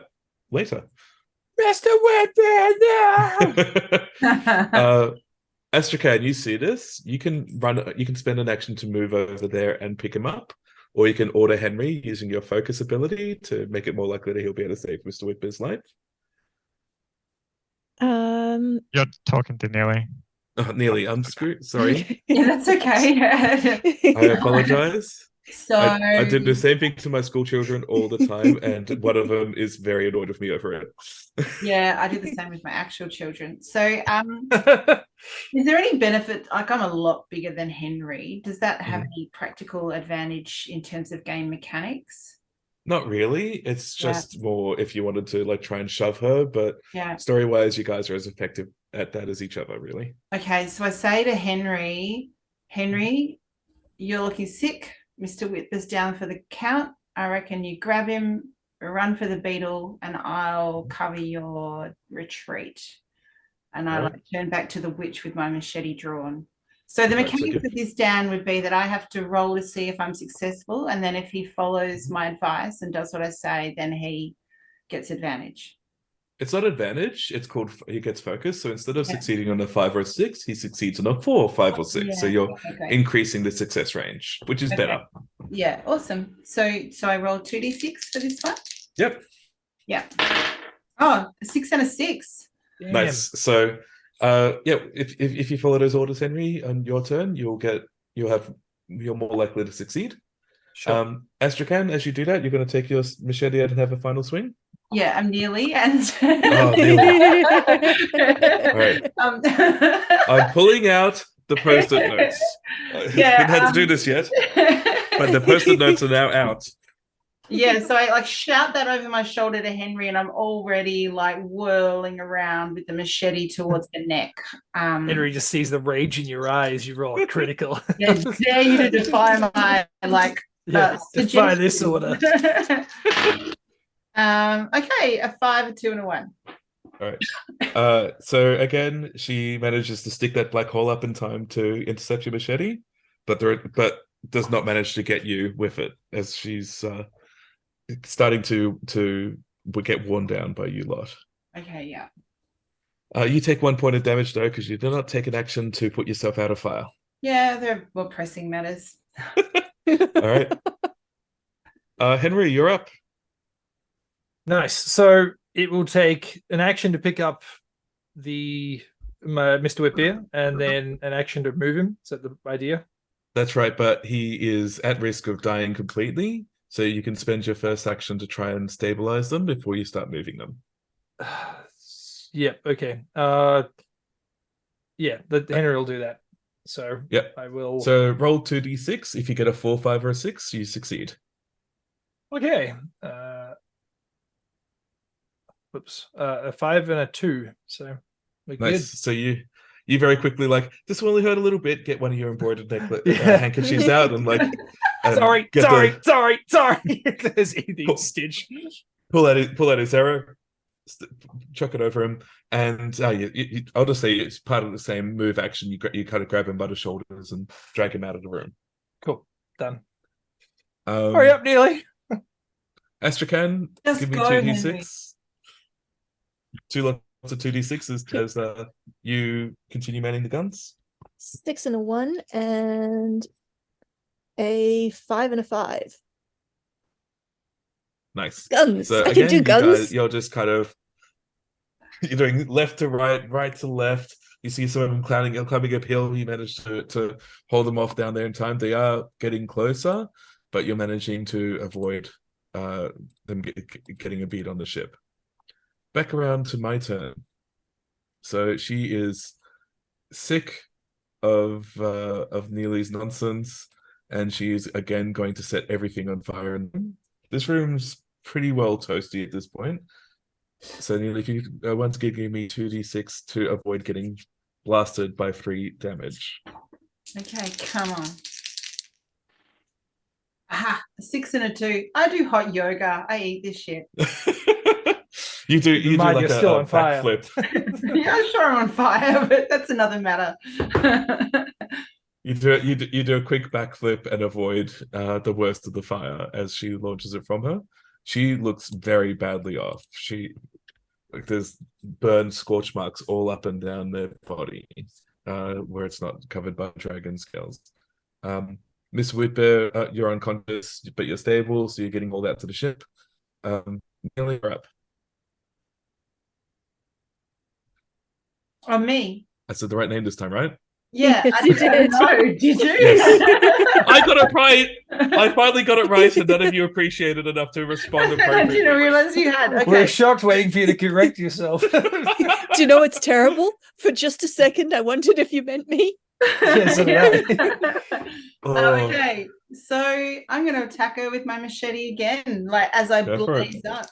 later. Mr. Whitbeard, no! Astrakhan, you see this? You can spend an action to move over there and pick him up, or you can order Henry using your focus ability to make it more likely that he'll be able to save Mr. Whitbeard's life. You're talking to Nearly. Oh, nearly. I'm screwed. Sorry. Yeah, that's okay. I apologize. So I did the same thing to my school children all the time, and one of them is very annoyed with me over it. yeah, I do the same with my actual children. So is there any benefit? Like, I'm a lot bigger than Henry. Does that have any practical advantage in terms of game mechanics? Not really. It's just more if you wanted to like try and shove her, but story-wise, you guys are as effective at that as each other, really. Okay, so I say to Henry, you're looking sick. Mr. Whitber's down for the count. I reckon you grab him, run for the beetle, and I'll cover your retreat. And I turn back to the witch with my machete drawn. So the mechanics of this, Dan, would be that I have to roll to see if I'm successful, and then if he follows my advice and does what I say, then he gets advantage. It's not advantage. It's called he gets focus. So instead of succeeding on a 5 or a 6, he succeeds on a 4, 5, or 6. So you're increasing the success range, which is better. Yeah, awesome. So I rolled 2d6 for this one. Yep. Yeah. Oh, a 6 and a 6. Damn. Nice. So if you follow those orders, Henry, on your turn, you're more likely to succeed. Sure. Astrakhan, as you do that, you're going to take your machete out and have a final swing. Yeah, I'm nearly and nearly. All right. I'm pulling out the post-it notes. I haven't had to do this yet, but the post-it notes are now out. Yeah, so I like shout that over my shoulder to Henry, and I'm already like whirling around with the machete towards the neck. Henry just sees the rage in your eyes. You roll a critical. Yeah, dare you to defy my defy this order. Okay, a 5, a 2, and a 1. All right. So again, she manages to stick that black hole up in time to intercept your machete, but does not manage to get you with it as she's starting to get worn down by you lot. Okay, yeah. You take 1 point of damage though, because you do not take an action to put yourself out of fire. Yeah, they're more pressing matters. All right. Henry, you're up. Nice. So it will take an action to pick up Mr. Whitbeard, and then an action to move him. Is that the idea? That's right, but he is at risk of dying completely, so you can spend your first action to try and stabilize them before you start moving them. Yep. Okay. Henry will do that. So I will. So roll 2d6. If you get a 4, 5, or a 6, you succeed. Okay. A 5 and a 2. So we're good. So you very quickly this will only hurt a little bit. Get one of your embroidered handkerchiefs out and sorry. There's anything stitch. Pull out his arrow. chuck it over him, and I'll just say it's part of the same move action. You kind of grab him by the shoulders and drag him out of the room. Cool. Done. Hurry up, Neely. Astrakhan, Just give me go, 2d6. 2 lots of 2d6s as you continue manning the guns. 6 and a 1 and a 5 and a 5. Nice. Guns. So I can do guns. You're just kind of you're doing left to right, right to left. You see some of them climbing uphill. You manage to hold them off down there in time. They are getting closer, but you're managing to avoid them getting a beat on the ship. Back around to my turn. So she is sick of Neely's nonsense, and she's again going to set everything on fire. And this room's pretty well toasty at this point. So Neely, if you want to give me 2d6 to avoid getting blasted by 3 damage. Okay, come on. Aha, a 6 and a 2. I do hot yoga. I eat this shit. You do like you're still on fire. backflip. Yeah, sure I'm on fire, but that's another matter. You do a quick backflip and avoid the worst of the fire as she launches it from her. She looks very badly off. There's burned scorch marks all up and down their body, where it's not covered by dragon scales. Miss Whitbear, you're unconscious, but you're stable, so you're getting all that to the ship. Nearly you're up. On me. I said the right name this time, right? Yeah, Yes, I you didn't did. know. Did you? Yes. I got it right. I finally got it right, and none of you appreciated enough to respond I appropriately. didn't realize you had. Okay. We're shocked waiting for you to correct yourself. Do you know what's terrible? For just a second, I wondered if you meant me. Yes, right. Okay, so I'm going to attack her with my machete again, like as I blaze up.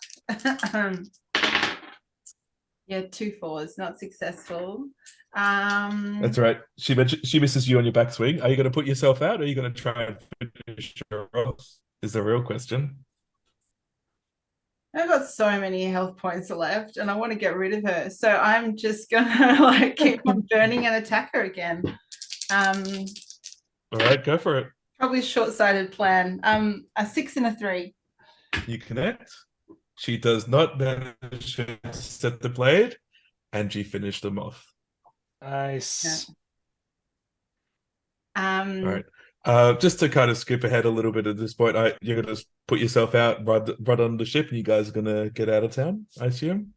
Yeah, 2 4s, not successful. That's right. She misses you on your backswing. Are you going to put yourself out, or are you going to try and finish her off? Is the real question. I've got so many health points left, and I want to get rid of her. So I'm just gonna like keep on burning and attack her again. All right, go for it. Probably a short-sighted plan. A 6 and a 3. You connect. She does not manage to set the blade, and she finished them off. Nice. Yeah. All right. Just to kind of skip ahead a little bit at this point, you're gonna just put yourself out, ride on the ship, and you guys are gonna get out of town, I assume.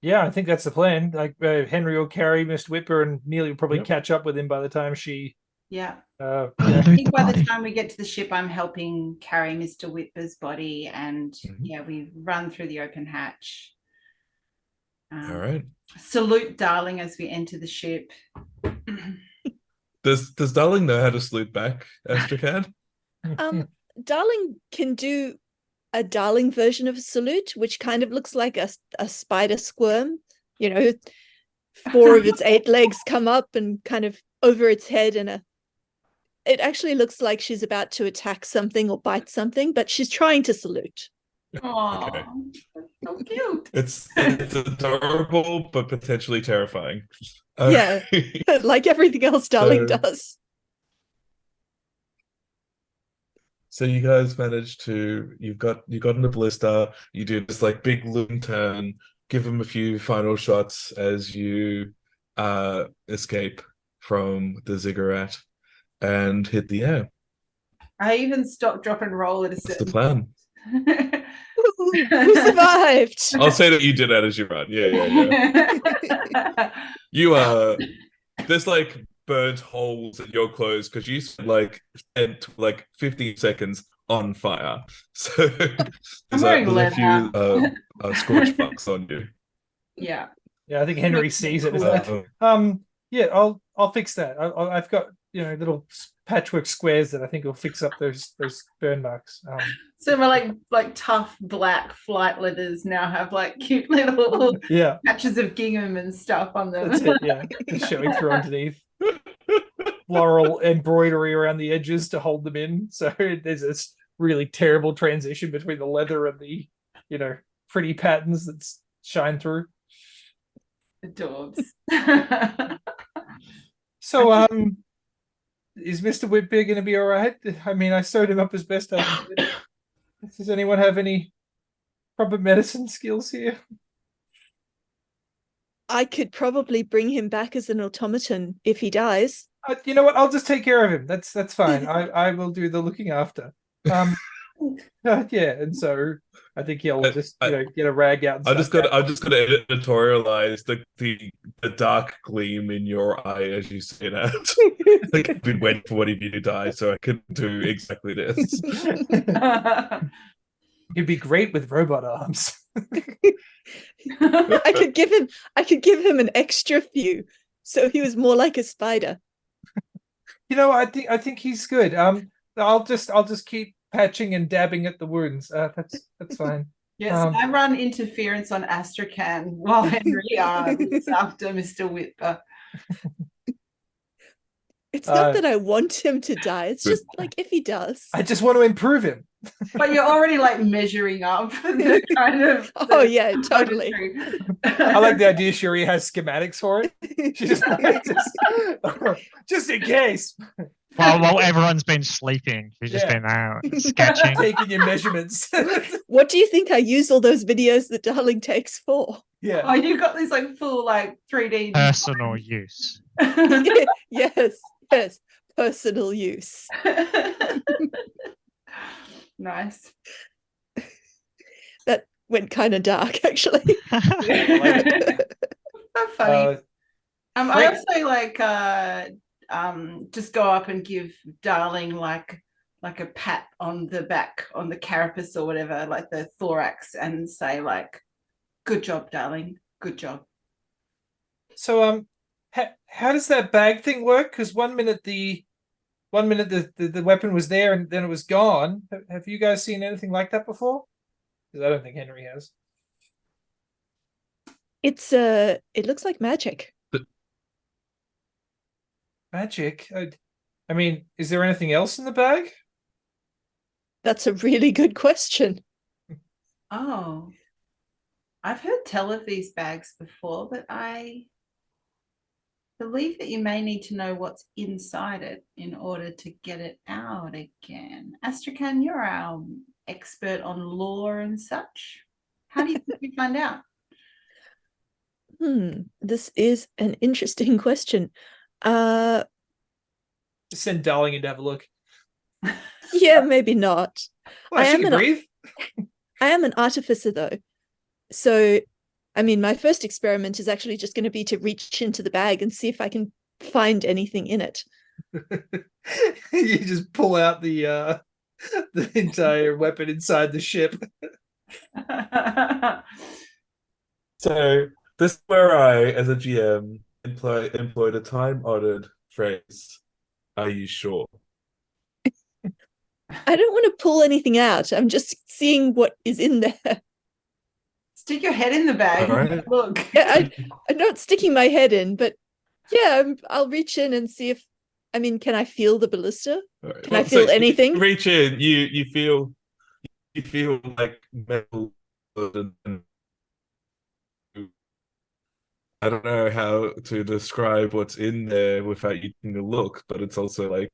Yeah, I think that's the plan. Like Henry will carry Mr. Whipper, and Neely will probably catch up with him by the time she. Yeah. Yeah. I think by the time we get to the ship, I'm helping carry Mr. Whipper's body, and yeah, we run through the open hatch. All right. Salute Darling as we enter the ship. Does Darling know how to salute back, Astrakhan? Darling can do a Darling version of a salute, which kind of looks like a spider squirm. 4 of its 8 legs come up and kind of over its head, and it actually looks like she's about to attack something or bite something, but she's trying to salute. Oh, Okay. so cute. It's adorable, but potentially terrifying. Yeah, like everything else Darling does. So you guys managed to, you've gotten the ballista, you do this like big loom turn, give them a few final shots as you escape from the ziggurat and hit the air. I even stopped, drop, and roll at a That's certain the plan. Who survived? I'll say that you did that as you run. Yeah. You there's like burnt holes in your clothes because you spent like 15 seconds on fire. So there's a few scorch marks on you. Yeah. Yeah, I think Henry sees it. It's like, yeah, I'll fix that. I've got little patchwork squares that I think will fix up those burn marks. So my like tough black flight leathers now have like cute little patches of gingham and stuff on them. That's it. Yeah, just showing through underneath. Floral embroidery around the edges to hold them in. So there's this really terrible transition between the leather and the pretty patterns that shine through. Adorbs. So, is Mr. Whitbeer going to be all right? I mean, I sewed him up as best I could. Does anyone have any proper medicine skills here? I could probably bring him back as an automaton if he dies. You know what? I'll just take care of him. That's fine. I will do the looking after. Yeah, and so I think he'll just get a rag out. And I'm just gonna editorialize the dark gleam in your eye as you say that. Like, I've been waiting for one of you to die, so I could do exactly this. You'd be great with robot arms. I could give him an extra few, so he was more like a spider. You know, I think he's good. I'll just keep patching and dabbing at the wounds. That's fine. Yes, I run interference on Astrakhan while Henry looks after Mr. Whitber. It's not that I want him to die. It's just like if he does. I just want to improve him. But you're already like measuring up the kind of. Oh yeah, totally. I like the idea Sherry has schematics for it. She just in case. While everyone's been sleeping, she's just been out sketching, taking your measurements. What do you think I use all those videos that Darling takes for? Yeah. Oh, you got this like full like 3D personal use. Yes, personal use. Nice. That went kind of dark, actually. That's funny. I also like just go up and give Darling like a pat on the back, on the carapace or whatever, like the thorax, and say like, "Good job, Darling. Good job." So how does that bag thing work? Because one minute the weapon was there and then it was gone. Have you guys seen anything like that before? Because I don't think Henry has. It looks like magic. Magic? I mean, is there anything else in the bag? That's a really good question. Oh, I've heard tell of these bags before, but I believe that you may need to know what's inside it in order to get it out again. Astrakhan, you're our expert on lore and such. How do you think we find out? This is an interesting question. Send Darling in to have a look. Yeah, maybe not. Well, she can breathe. I am an artificer, though. So, I mean, my first experiment is actually just going to be to reach into the bag and see if I can find anything in it. You just pull out the entire weapon inside the ship. So this is where I, as a GM, employed a time-honored phrase. Are you sure? I don't want to pull anything out. I'm just seeing what is in there. Stick your head in the bag. Right. Look. Yeah, I'm not sticking my head in, but yeah, I'll reach in and see if. I mean, can I feel the ballista? Right. Can I feel anything? You reach in. You feel like metal. And I don't know how to describe what's in there without you taking a look, but it's also like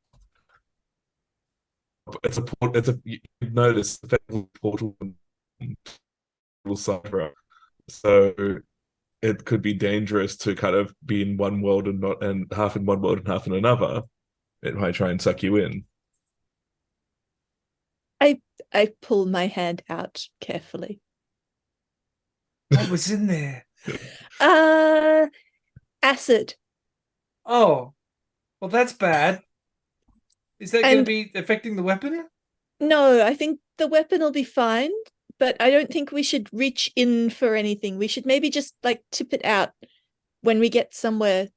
you notice the portal cipher. So it could be dangerous to kind of be in one world and half in one world and half in another. It might try and suck you in. I pull my hand out carefully. What was in there? Acid. Oh, well, that's bad. Is that going to be affecting the weapon? No, I think the weapon will be fine, but I don't think we should reach in for anything. We should maybe just like tip it out when we get somewhere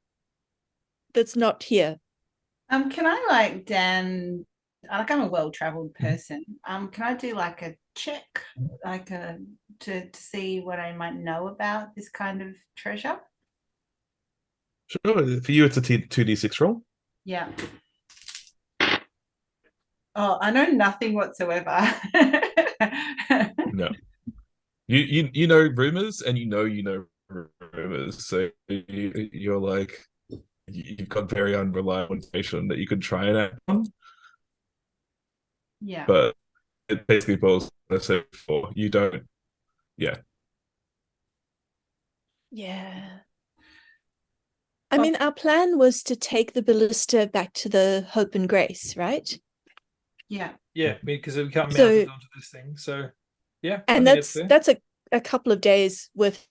that's not here. Can I like Dan? Like I'm a well-traveled person. Can I do like a check, like to see what I might know about this kind of treasure? Sure. For you, it's a 2d6 roll. Yeah. Oh, I know nothing whatsoever. No. you know rumors, and you know rumors, so you're like you've got very unreliable information that you could try and act on, Yeah. but it basically boils, as I said before, you don't. Yeah. Yeah. I mean, our plan was to take the ballista back to the Hope and Grace, right? Yeah. Yeah, because we can't So- mount it onto this thing. So yeah, I And think it's that's a couple of days with,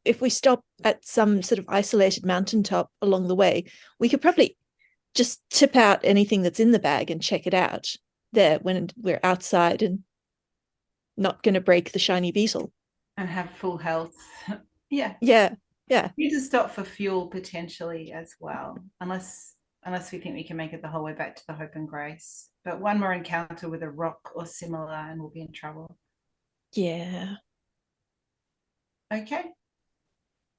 if we stop at some sort of isolated mountaintop along the way, we could probably just tip out anything that's in the bag and check it out there when we're outside and not going to break the shiny beetle. And have full health. Yeah. Yeah. We need to stop for fuel potentially as well, unless we think we can make it the whole way back to the Hope and Grace. But one more encounter with a rock or similar and we'll be in trouble. Yeah. Okay.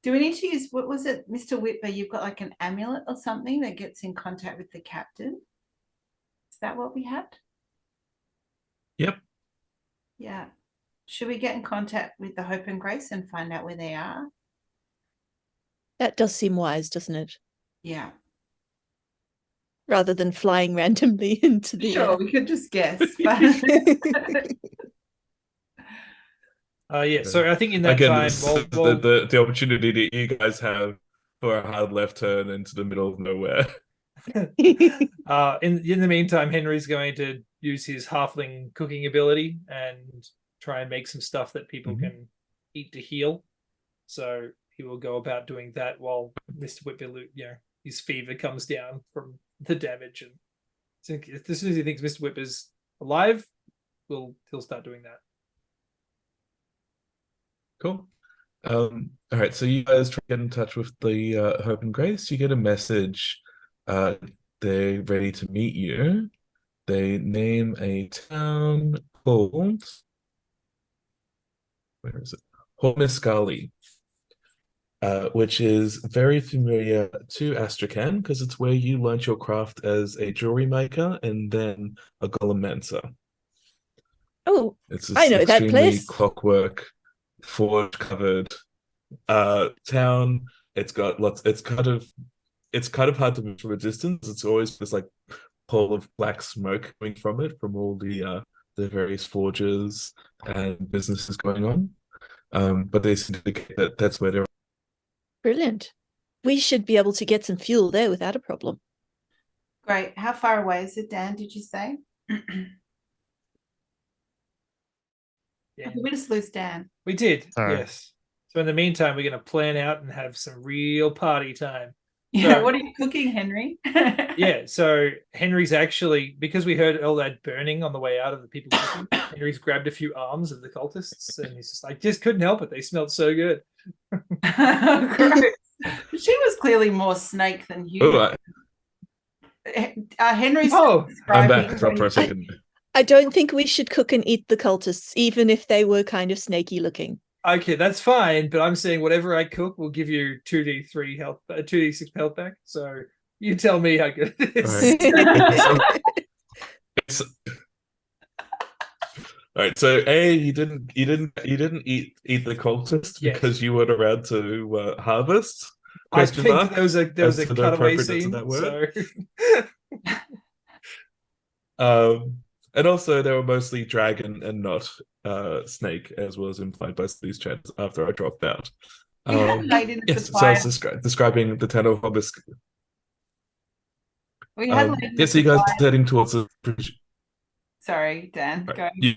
Do we need to use, what was it, Mr. Whitber? You've got like an amulet or something that gets in contact with the captain. Is that what we had? Yep. Yeah. Should we get in contact with the Hope and Grace and find out where they are? That does seem wise, doesn't it? Yeah. Rather than flying randomly into the Sure, we could just guess. But yeah. So I think in that Again, time, this is the opportunity that you guys have for a hard left turn into the middle of nowhere. in the meantime, Henry's going to use his halfling cooking ability and try and make some stuff that people can eat to heal. So he will go about doing that while Mr. Whitby, his fever comes down from the damage. And so as soon as he thinks Mr. Whip is alive, he'll start doing that. Cool. All right, so you guys try to get in touch with the Hope and Grace. You get a message. They're ready to meet you. They name a town called, where is it? Hormiscali, which is very familiar to Astrakhan because it's where you learnt your craft as a jewelry maker and then a golemancer. Oh, It's this I know that extremely place. clockwork, forge covered town. It's got lots. It's kind of hard to move from a distance. It's always this like pole of black smoke coming from it, from all the various forges and businesses going on. But they seem to indicate that that's where they're. Brilliant. We should be able to get some fuel there without a problem. great. How far away is it, Dan? Did you say? Yeah. We just lose Dan. We did, Sorry. yes. So in the meantime, we're going to plan out and have some real party time. Yeah. So- What are you cooking, Henry? Yeah, so Henry's actually, because we heard all that burning on the way out of the people cooking, Henry's grabbed a few arms of the cultists and he's just like, just couldn't help it. They smelled so good. Gross. She was clearly more snake than human. Henry's Oh, I'm describing back. Stop for a second. I don't think we should cook and eat the cultists, even if they were kind of snaky looking. okay, that's fine. But I'm saying whatever I cook will give you 2d3 health, 2d6 health back. So you tell me how good it is. It's, all right. So you didn't eat the cultist Yes. because you weren't around to harvest. I Question think mark? there was a As to the cutaway appropriateness of scene. that So word? And also they were mostly dragon and not snake, as was implied by these chats after I dropped out. You had laid in the Yes, so I was supply. describing the town of Hobbes. We had laid in the Yes, so you guys supply. heading towards the. Sorry, Dan. Right, Go. you-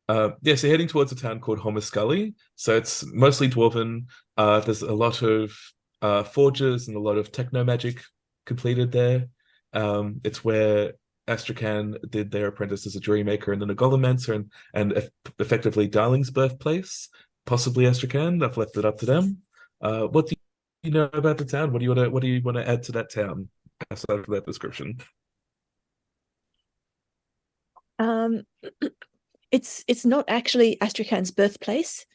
Yeah, so heading towards a town called Hormiscali. So it's mostly dwarven. There's a lot of forges and a lot of techno magic completed there. It's where Astrakhan did their apprentice as a jewelry maker and then a golemancer and effectively Darling's birthplace, possibly Astrakhan. I've left it up to them. What do you know about the town? What do you want to add to that town aside of that description? It's not actually Astrakhan's birthplace.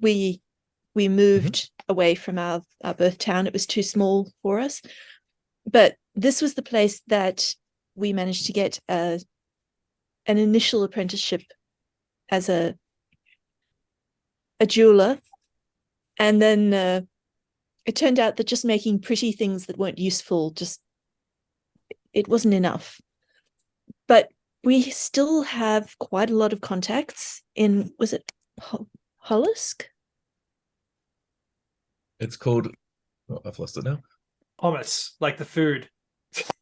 We moved away from our birth town. It was too small for us. But this was the place that we managed to get a an initial apprenticeship as a jeweler, and then it turned out that just making pretty things that weren't useful, it wasn't enough. But we still have quite a lot of contacts in, was it Hollisk? It's called, I've lost it now. Hummus, like the food.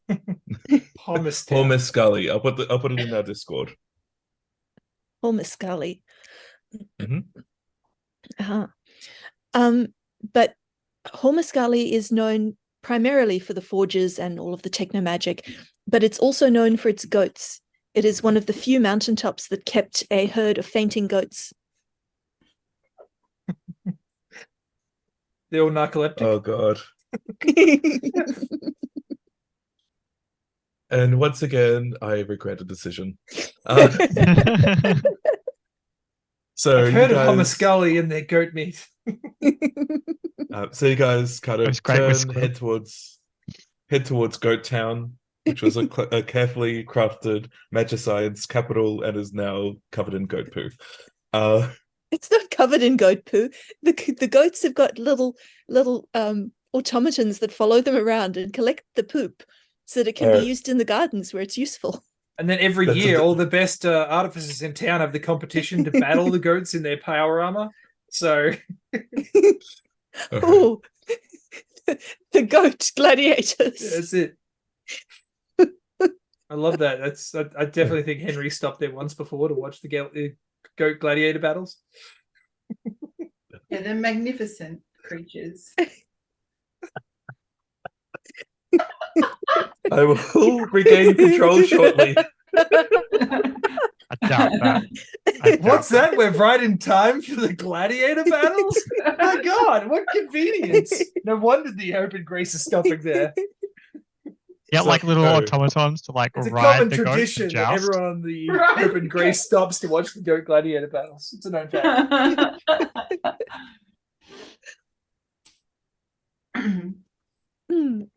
Hummus town. Hormus Scully. I'll put it in our Discord. Holmiscali. Mm-hmm. But Holmiscali is known primarily for the forges and all of the technomagic, but it's also known for its goats. It is one of the few mountaintops that kept a herd of fainting goats. They're all narcoleptic. Oh god. And once again, I regret a decision. So I've heard you of guys, Hummuscully and their goat meat. so you guys kind of It's great with head towards Goat Town, which was a carefully crafted magicide's capital and is now covered in goat poo. It's not covered in goat poo. The goats have got little automatons that follow them around and collect the poop so that it can be used in the gardens where it's useful. And then every That's year, all the best artificers in town have the competition to battle the goats in their power armor. So, Oh, the goat gladiators. that's it. I love that. I definitely think Henry stopped there once before to watch the goat gladiator battles. Yeah, they're magnificent creatures. I will regain control shortly. I doubt that. What's that? We're right in time for the gladiator battles? My God, what convenience. No wonder the Hope and Grace is stopping there. Yeah, So- like little no. automatons to like It's a ride common the goats tradition and that joust. everyone on the Right. Hope and Grace stops to watch the goat gladiator battles. It's a known fact.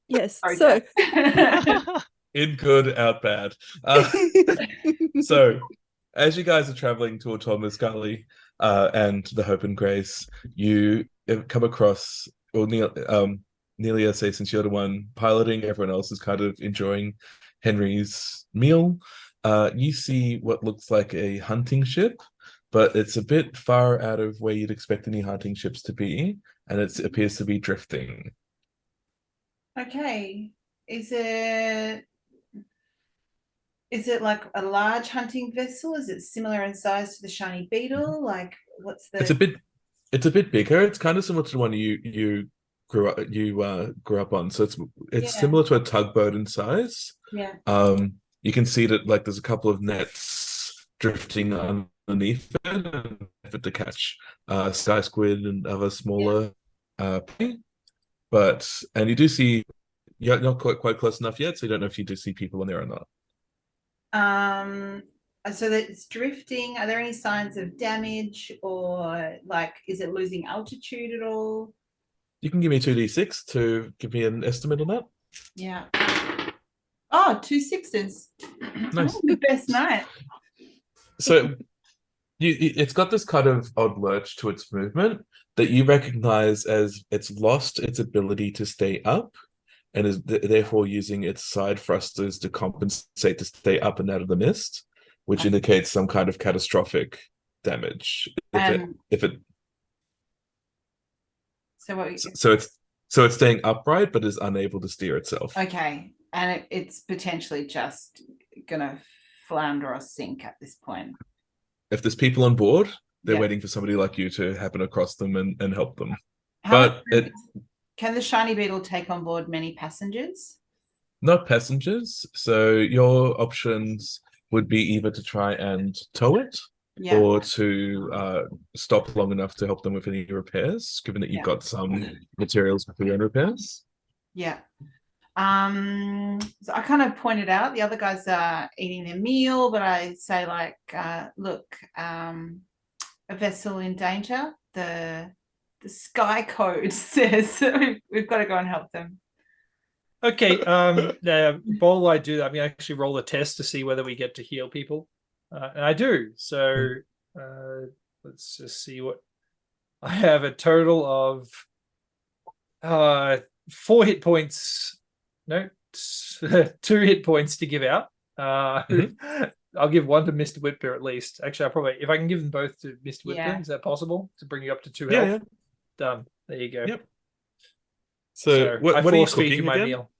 Yes. Sorry, So In good, out bad. So, as you guys are traveling toward Thomas Gully and the Hope and Grace, you have come across, or Nelia says, since you're the one piloting, everyone else is kind of enjoying Henry's meal. You see what looks like a hunting ship, but it's a bit far out of where you'd expect any hunting ships to be, and it appears to be drifting. Okay. Is it like a large hunting vessel? Is it similar in size to the shiny beetle? Like, what's the? It's a bit bigger. It's kind of similar to the one you grew up on. So it's Yeah. similar to a tugboat in size. Yeah. You can see that like there's a couple of nets drifting underneath it and effort to catch sky squid and other smaller prey. And you do see, you're not quite close enough yet, so you don't know if you do see people on there or not. So that it's drifting. Are there any signs of damage, or like, is it losing altitude at all? You can give me 2d6 to give me an estimate on that. Yeah. Oh, 2 6s. Nice. Oh, the best night. So it's got this kind of odd lurch to its movement that you recognize as it's lost its ability to stay up and is therefore using its side thrusters to compensate to stay up and out of the mist, which indicates some kind of catastrophic damage. So it's staying upright but is unable to steer itself. Okay, and it's potentially just gonna flounder or sink at this point. If there's people on board, they're Yeah. waiting for somebody like you to happen across them and help them. How much can the shiny beetle take on board many passengers? Not passengers. So your options would be either to try and tow it Yeah. or to stop long enough to help them with any repairs, given that you've got some materials for your own repairs. Yeah. So I kind of pointed out the other guys are eating their meal, but I say like, look, a vessel in danger. The Sky Code says we've got to go and help them. Okay. While I do that, I actually roll a test to see whether we get to heal people. And I do. So let's just see what I have. A total of 4 hit points. No, 2 hit points to give out. I'll give one to Mr. Whitbear at least. Actually, I'll probably, if I can give them both to Mr. Whitbear, is that possible to bring you up to 2 health? Yeah. Done. There you go. Yep. So what are you cooking my again? Meal.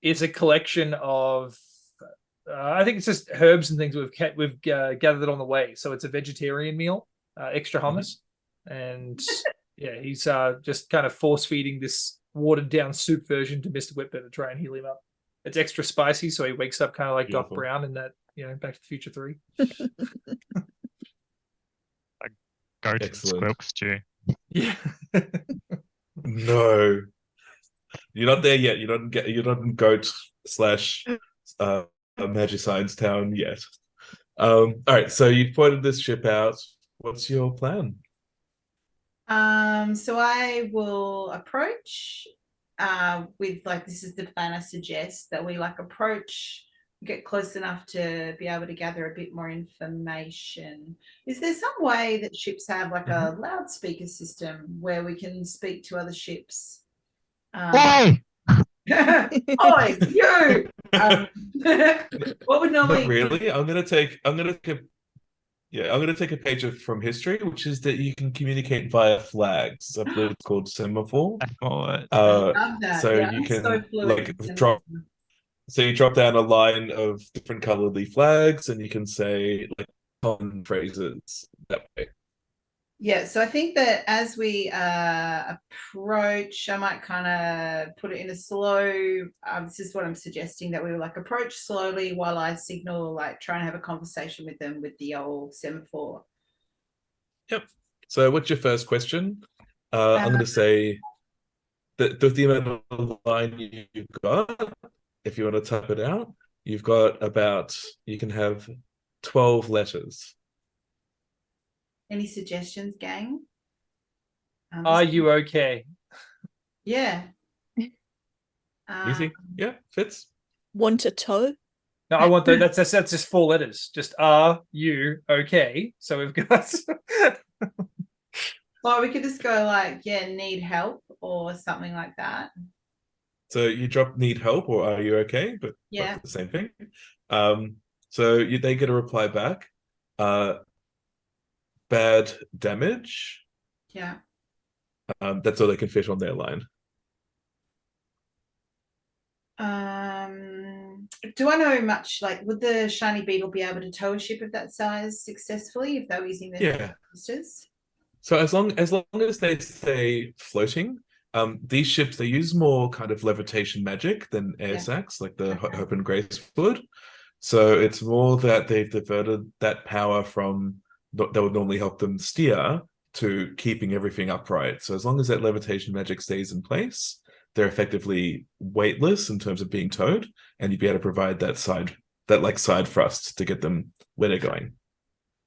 It's a collection of I think it's just herbs and things we've gathered on the way. So it's a vegetarian meal, extra hummus, and yeah, he's just kind of force feeding this watered down soup version to Mr. Whitbear to try and heal him up. It's extra spicy, so he wakes up kind of like Doc Brown in that, Back to the Future 3. Like goat and squilk stew. Yeah. No, you're not there yet. You're not in goat / Magicine's town yet. All right, so you've pointed this ship out. What's your plan? So I will approach with this is the plan I suggest, that we approach, get close enough to be able to gather a bit more information. Is there some way that ships have a loudspeaker system where we can speak to other ships? Oi! Oi, you! What would normally? Not really. I'm gonna take a page from history, which is that you can communicate via flags. I believe it's called semaphore. I love that. So you can drop. So you drop down a line of different colored flags, and you can say common phrases that way. Yeah, so I think that as we approach, I might kind of put it in a slow, this is what I'm suggesting, that we will approach slowly while I signal, try and have a conversation with them with the old semaphore. Yep. So what's your first question? I'm going to say that the amount of line you've got, if you want to type it out, you've got you can have 12 letters. Any suggestions, gang? Are you okay? Yeah. Easy. Yeah, fits. Want a toe? No, I want that. That's just 4 letters. Just are you okay? So we've got. Well, we could just go need help or something like that. So you drop need help or are you okay? But yeah, the same thing. So they get a reply back. Bad damage. Yeah. That's all they can fit on their line. Do I know much? Would the shiny beetle be able to tow a ship of that size successfully if they were using their boosters? So as long as they stay floating, these ships, they use more kind of levitation magic than air sacs, like the Hope and Grace would. So it's more that they've diverted that power from that would normally help them steer to keeping everything upright. So as long as that levitation magic stays in place, they're effectively weightless in terms of being towed, and you'd be able to provide that side thrust to get them where they're going.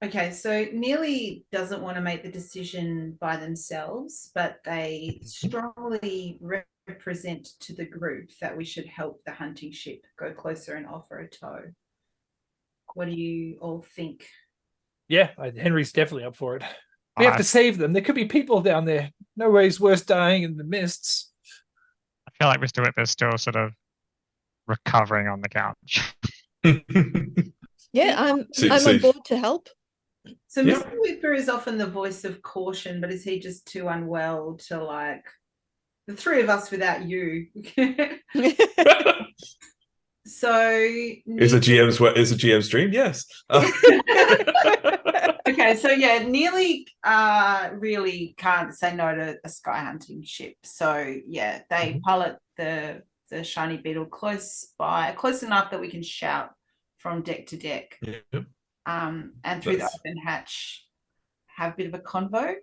Okay, so Neely doesn't want to make the decision by themselves, but they strongly represent to the group that we should help the hunting ship go closer and offer a tow. What do you all think? Yeah, Henry's definitely up for it. We have to save them. There could be people down there. No way's worse dying in the mists. I feel like Mr. Whitbear's still sort of recovering on the couch. Yeah, I'm on board to help. So Mr. Whitbear is often the voice of caution, but is he just too unwell to the 3 of us without you? So is a GM's dream? Yes. Okay, so Neely really can't say no to a sky hunting ship. So they pilot the shiny beetle close enough that we can shout from deck to deck. Yep. And through the open hatch have a bit of a convo.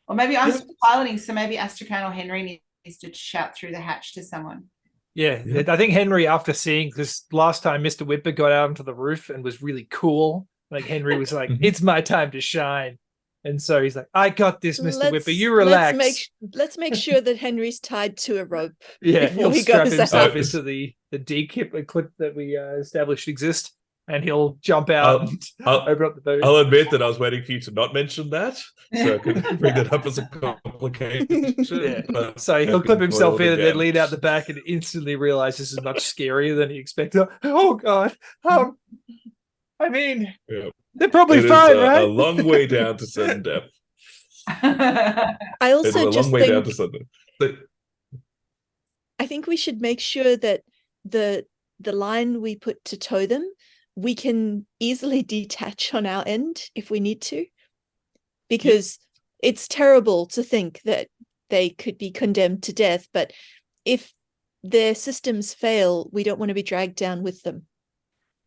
Or maybe I'm still piloting, so maybe Astrakhan or Henry needs to shout through the hatch to someone. Yeah, I think Henry, after seeing this last time Mr. Whitbear got out onto the roof and was really cool, Henry was like, it's my time to shine. And so he's like, I got this, Mr. Whitbear, you relax. Let's make sure that Henry's tied to a rope. Yeah, he'll strap himself out. into the D clip that we established exist. and he'll jump out and open up the boat. I'll admit that I was waiting for you to not mention that, so I could bring that up as a complication. Yeah. but So he'll I've clip been himself foiled in and then again. lean out the back and instantly realize this is much scarier than he expected. Oh God. I mean, Yeah. they're probably It is fine, a right? long way down to sudden death. I It's a also just long way down think to sudden death. I think we should make sure that the line we put to tow them, we can easily detach on our end if we need to, because it's terrible to think that they could be condemned to death, but if their systems fail, we don't want to be dragged down with them.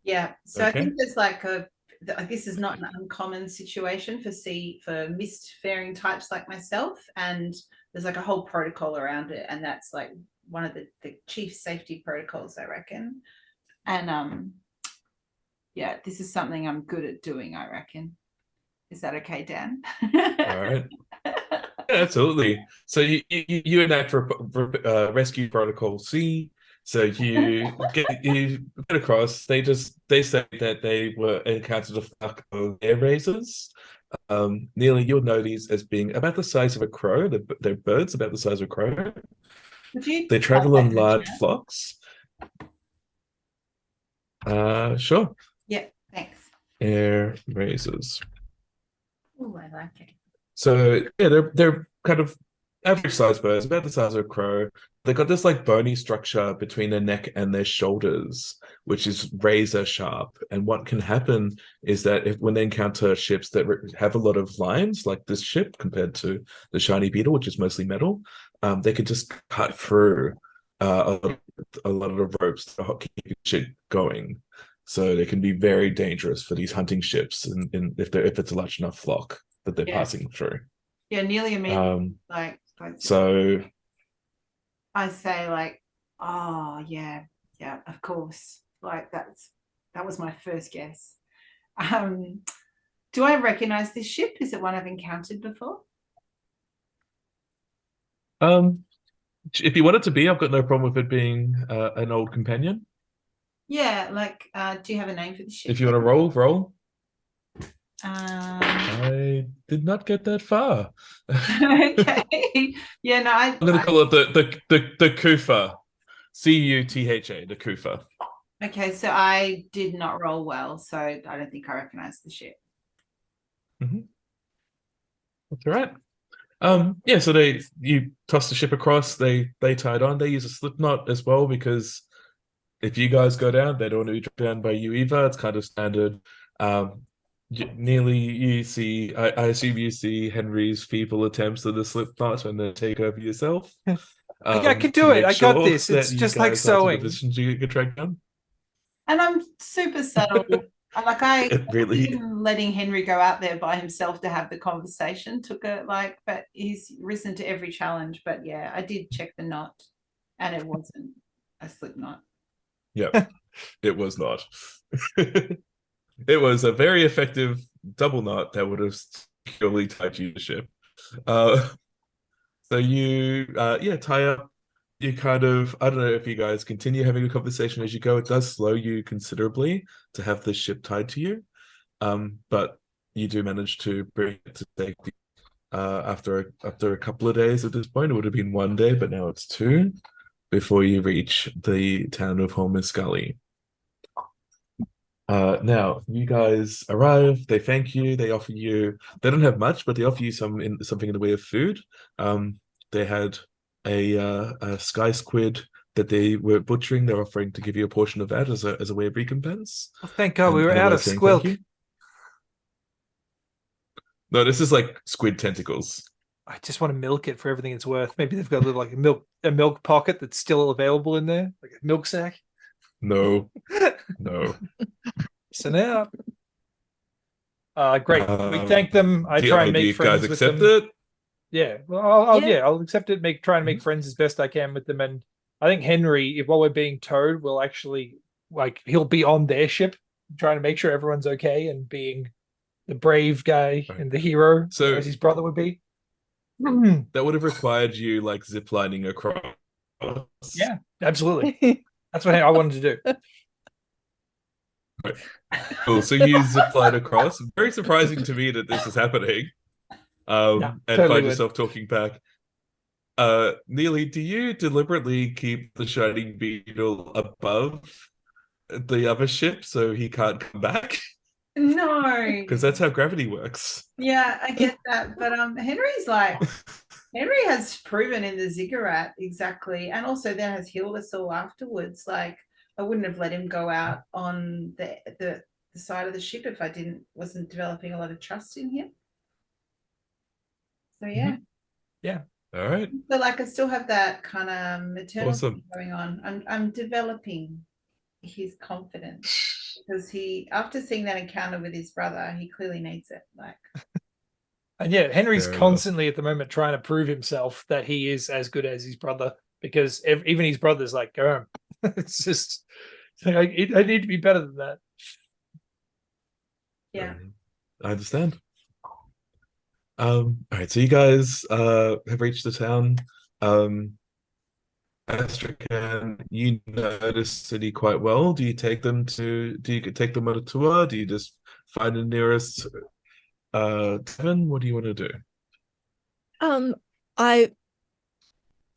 Yeah, so Okay. I think there's like this is not an uncommon situation for mist-faring types like myself, and there's like a whole protocol around it, and that's like one of the chief safety protocols, I reckon. And yeah, this is something I'm good at doing, I reckon. Is that okay, Dan? All right. Yeah, absolutely. So you enact rescue protocol C. So you get across. They say that they were encountered a flock of air razors. Nearly, you'll know these as being about the size of a crow. They're birds about the size of a crow. They travel in large flocks. Sure. Yeah, thanks. Air razors. Oh, I like it. So yeah, they're kind of average sized birds, about the size of a crow. They've got this like bony structure between their neck and their shoulders, which is razor sharp. And what can happen is that when they encounter ships that have a lot of lines, like this ship compared to the shiny beetle, which is mostly metal, they can just cut through a lot of the ropes that are keeping shit going. So they can be very dangerous for these hunting ships, and if it's a large enough flock that they're passing through. Yeah, nearly immediately. So I say like, oh yeah, of course. Like that was my first guess. Do I recognize this ship? Is it one I've encountered before? If you want it to be, I've got no problem with it being an old companion. Yeah, like, do you have a name for the ship? If you want to roll. I I did not get that far. okay. Yeah, no, I'm going to call it the Kufa. Cutha, the Kufa. Okay, so I did not roll well, so I don't think I recognize the ship. Mm-hmm. That's all right. Yeah, so you toss the ship across, they tie it on, they use a slip knot as well, because if you guys go down, they don't want to be dropped down by you either. It's kind of standard. Nearly you see, I assume you see Henry's feeble attempts at the slip knot and then take over yourself. I can do it. I got this. It's just like sewing. You get dragged down. And I'm super subtle. Really, even letting Henry go out there by himself to have the conversation took but he's risen to every challenge. But yeah, I did check the knot, and it wasn't a slip knot. Yeah, it was not. It was a very effective double knot that would have securely tied you to the ship. So you tie up. You kind of, I don't know if you guys continue having a conversation as you go. It does slow you considerably to have the ship tied to you, but you do manage to bring it to safety after a couple of days. At this point, it would have been 1 day, but now it's 2 before you reach the town of Holmuscully. Now you guys arrive. They thank you. They offer you. They don't have much, but they offer you something in the way of food. They had a sky squid that they were butchering. They're offering to give you a portion of that as a way of recompense. Oh, thank God, we were out of squilk. No, this is like squid tentacles. I just want to milk it for everything it's worth. Maybe they've got a little like a milk pocket that's still available in there, like a milk sack. No. So now, great. We thank them. I try and make friends with them. You guys accept it? Yeah. Well, I'll accept it. Try and make friends as best I can with them. And I think Henry, while we're being towed, will actually he'll be on their ship, trying to make sure everyone's okay and being the brave guy and the hero, as his brother would be. That would have required you ziplining across. Yeah, absolutely. That's what I wanted to do. Cool. So you zip line across. Very surprising to me that this is happening. Yeah, And totally find would. yourself talking back. Neely, do you deliberately keep the shining beetle above the other ship so he can't come back? No. Because that's how gravity works. Yeah, I get that. But Henry's like, Henry has proven in the ziggurat exactly, and also then has healed us all afterwards. Like, I wouldn't have let him go out on the side of the ship if I wasn't developing a lot of trust in him. So yeah. Yeah. All right. So like I still have that kind of maternal Awesome. thing going on. I'm developing his confidence because after seeing that encounter with his brother, he clearly needs it. Like, And yeah, Henry's Fair constantly at the moment trying to prove himself that he is as good as his brother, because even his brother's like, go home. It's just, I need to be better than that. yeah. I understand. All right, so you guys have reached the town. Astrakhan, you know the city quite well. Do you take them on a tour? Do you just find the nearest tavern? What do you want to do? I'll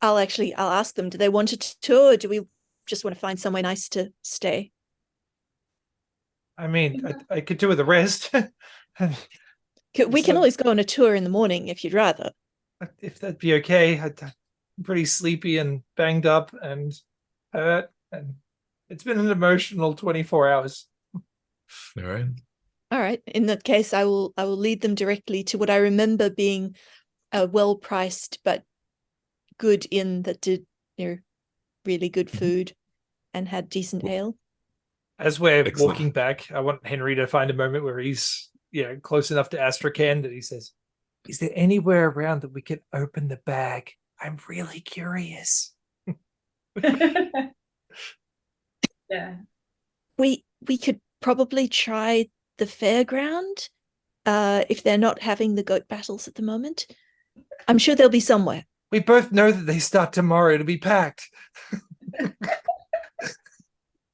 ask them, do they want a tour, or do we just want to find somewhere nice to stay? I mean, I could do with the rest. We can always go on a tour in the morning if you'd rather. If that'd be okay. I'm pretty sleepy and banged up and hurt, and it's been an emotional 24 hours. All right. In that case, I will lead them directly to what I remember being a well-priced but good inn that did really good food and had decent ale. As we're Excellent. walking back, I want Henry to find a moment where he's close enough to Astrakhan that he says, "Is there anywhere around that we can open the bag? I'm really curious." Yeah. We could probably try the fairground if they're not having the goat battles at the moment. I'm sure they'll be somewhere. We both know that they start tomorrow. It'll be packed.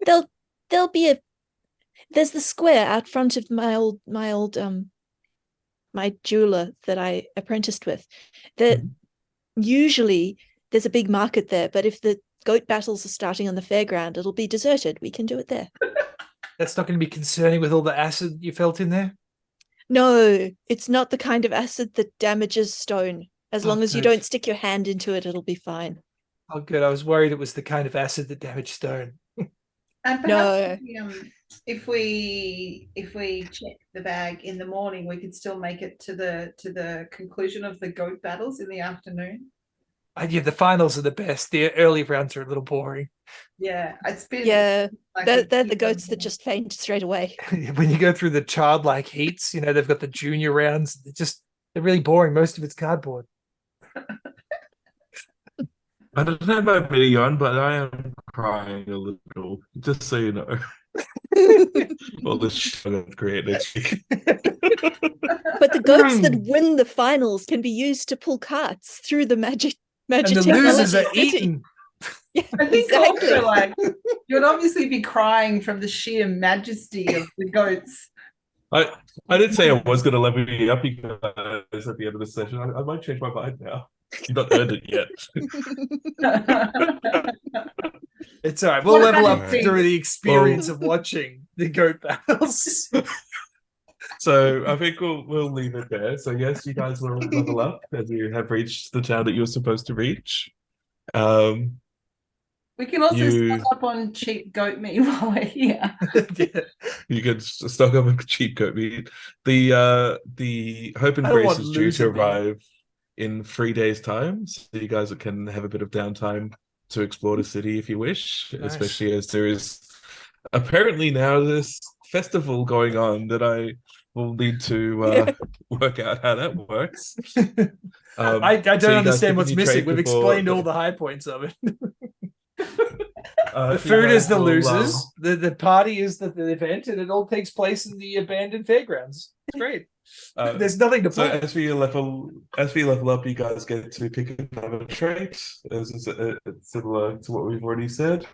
There'll be there's the square out front of my old my jeweler that I apprenticed with. Usually there's a big market there, but if the goat battles are starting on the fairground, it'll be deserted. We can do it there. That's not going to be concerning with all the acid you felt in there? No, it's not the kind of acid that damages stone. As long as you good. don't stick your hand into it, it'll be fine. Oh, good. I was worried it was the kind of acid that damaged stone. And No. perhaps if we check the bag in the morning, we could still make it to the conclusion of the goat battles in the afternoon. Yeah, the finals are the best. The early rounds are a little boring. Yeah, it's been they're the goats that just faint straight away. When you go through the childlike heats, they've got the junior rounds. They're really boring. Most of it's cardboard. I don't know about Million, but I am crying a little, just so you know. All this shit I've created next week. But the goats that win the finals can be used to pull carts through the magic And the technology losers are city. eaten. Yeah, I think exactly. also, like, you'd obviously be crying from the sheer majesty of the goats. I did say I was going to level you up, you guys, at the end of the session. I might change my mind now. You've not earned it yet. It's all right. We'll level up Right. through the experience of watching the goat battles. So I think we'll leave it there. So yes, you guys will level up as you have reached the town that you were supposed to reach. We can also stock up on cheap goat meat while we're here. Yeah. You can stock up on cheap goat meat. The Hope and I don't Grace want is due to loser meat. arrive in 3 days' time, so you guys can have a bit of downtime to explore the city if you wish, Nice. especially as there is apparently now this festival going on that I will need to work out how that works. I don't so you guys understand what's continue missing. trade We've before explained all the high points of it. The you food guys is the will, losers. The party is the event, and it all takes place in the abandoned fairgrounds. It's great. There's nothing to So play. as we level up, you guys get to pick another trait, as similar to what we've already said.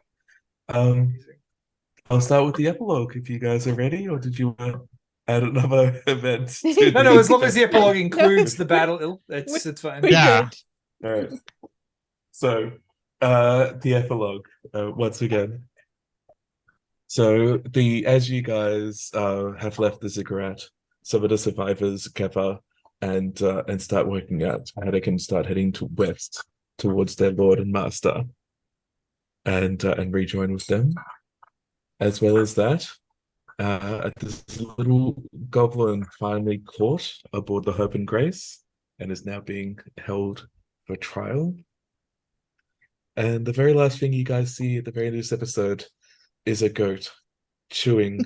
I'll start with the epilogue if you guys are ready, or did you want to add another event? No, as long as the epilogue includes the battle, it's fine. We're Yeah. good. All right. So, the epilogue once again. So as you guys have left the ziggurat, some of the survivors gather and start working out how they can start heading west towards their lord and master, and rejoin with them. As well as that, this little goblin finally caught aboard the Hope and Grace and is now being held for trial. And the very last thing you guys see at the very end of this episode is a goat chewing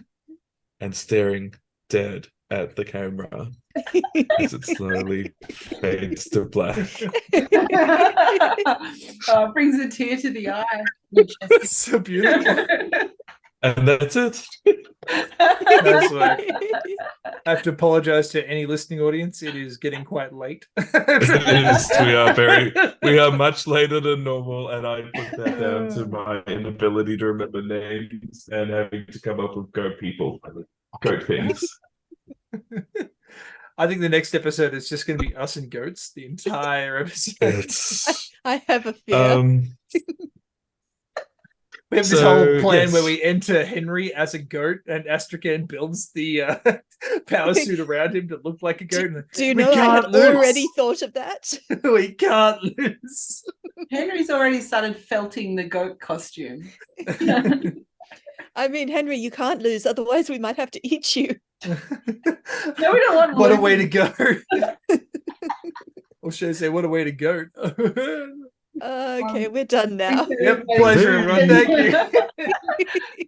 and staring dead at the camera as it slowly fades to black. Oh, it brings a tear to the eye. Majestic. So beautiful. And that's it. Nice work. I have to apologize to any listening audience. It is getting quite late. It is. We are much later than normal, and I put that down to my inability to remember names and having to come up with goat things. I think the next episode is just going to be us and goats. The entire episode. I have a fear. We have this whole plan where we enter Henry as a goat, and Astrakhan builds the power suit around him to look like a goat. Do you know I had already thought of that? We can't lose. Henry's already started felting the goat costume. I mean, Henry, you can't lose, otherwise we might have to eat you. No, we don't want. What a way to go! Or should I say, what a way to go? Okay, we're done now. Yep, pleasure, everyone. Thank you.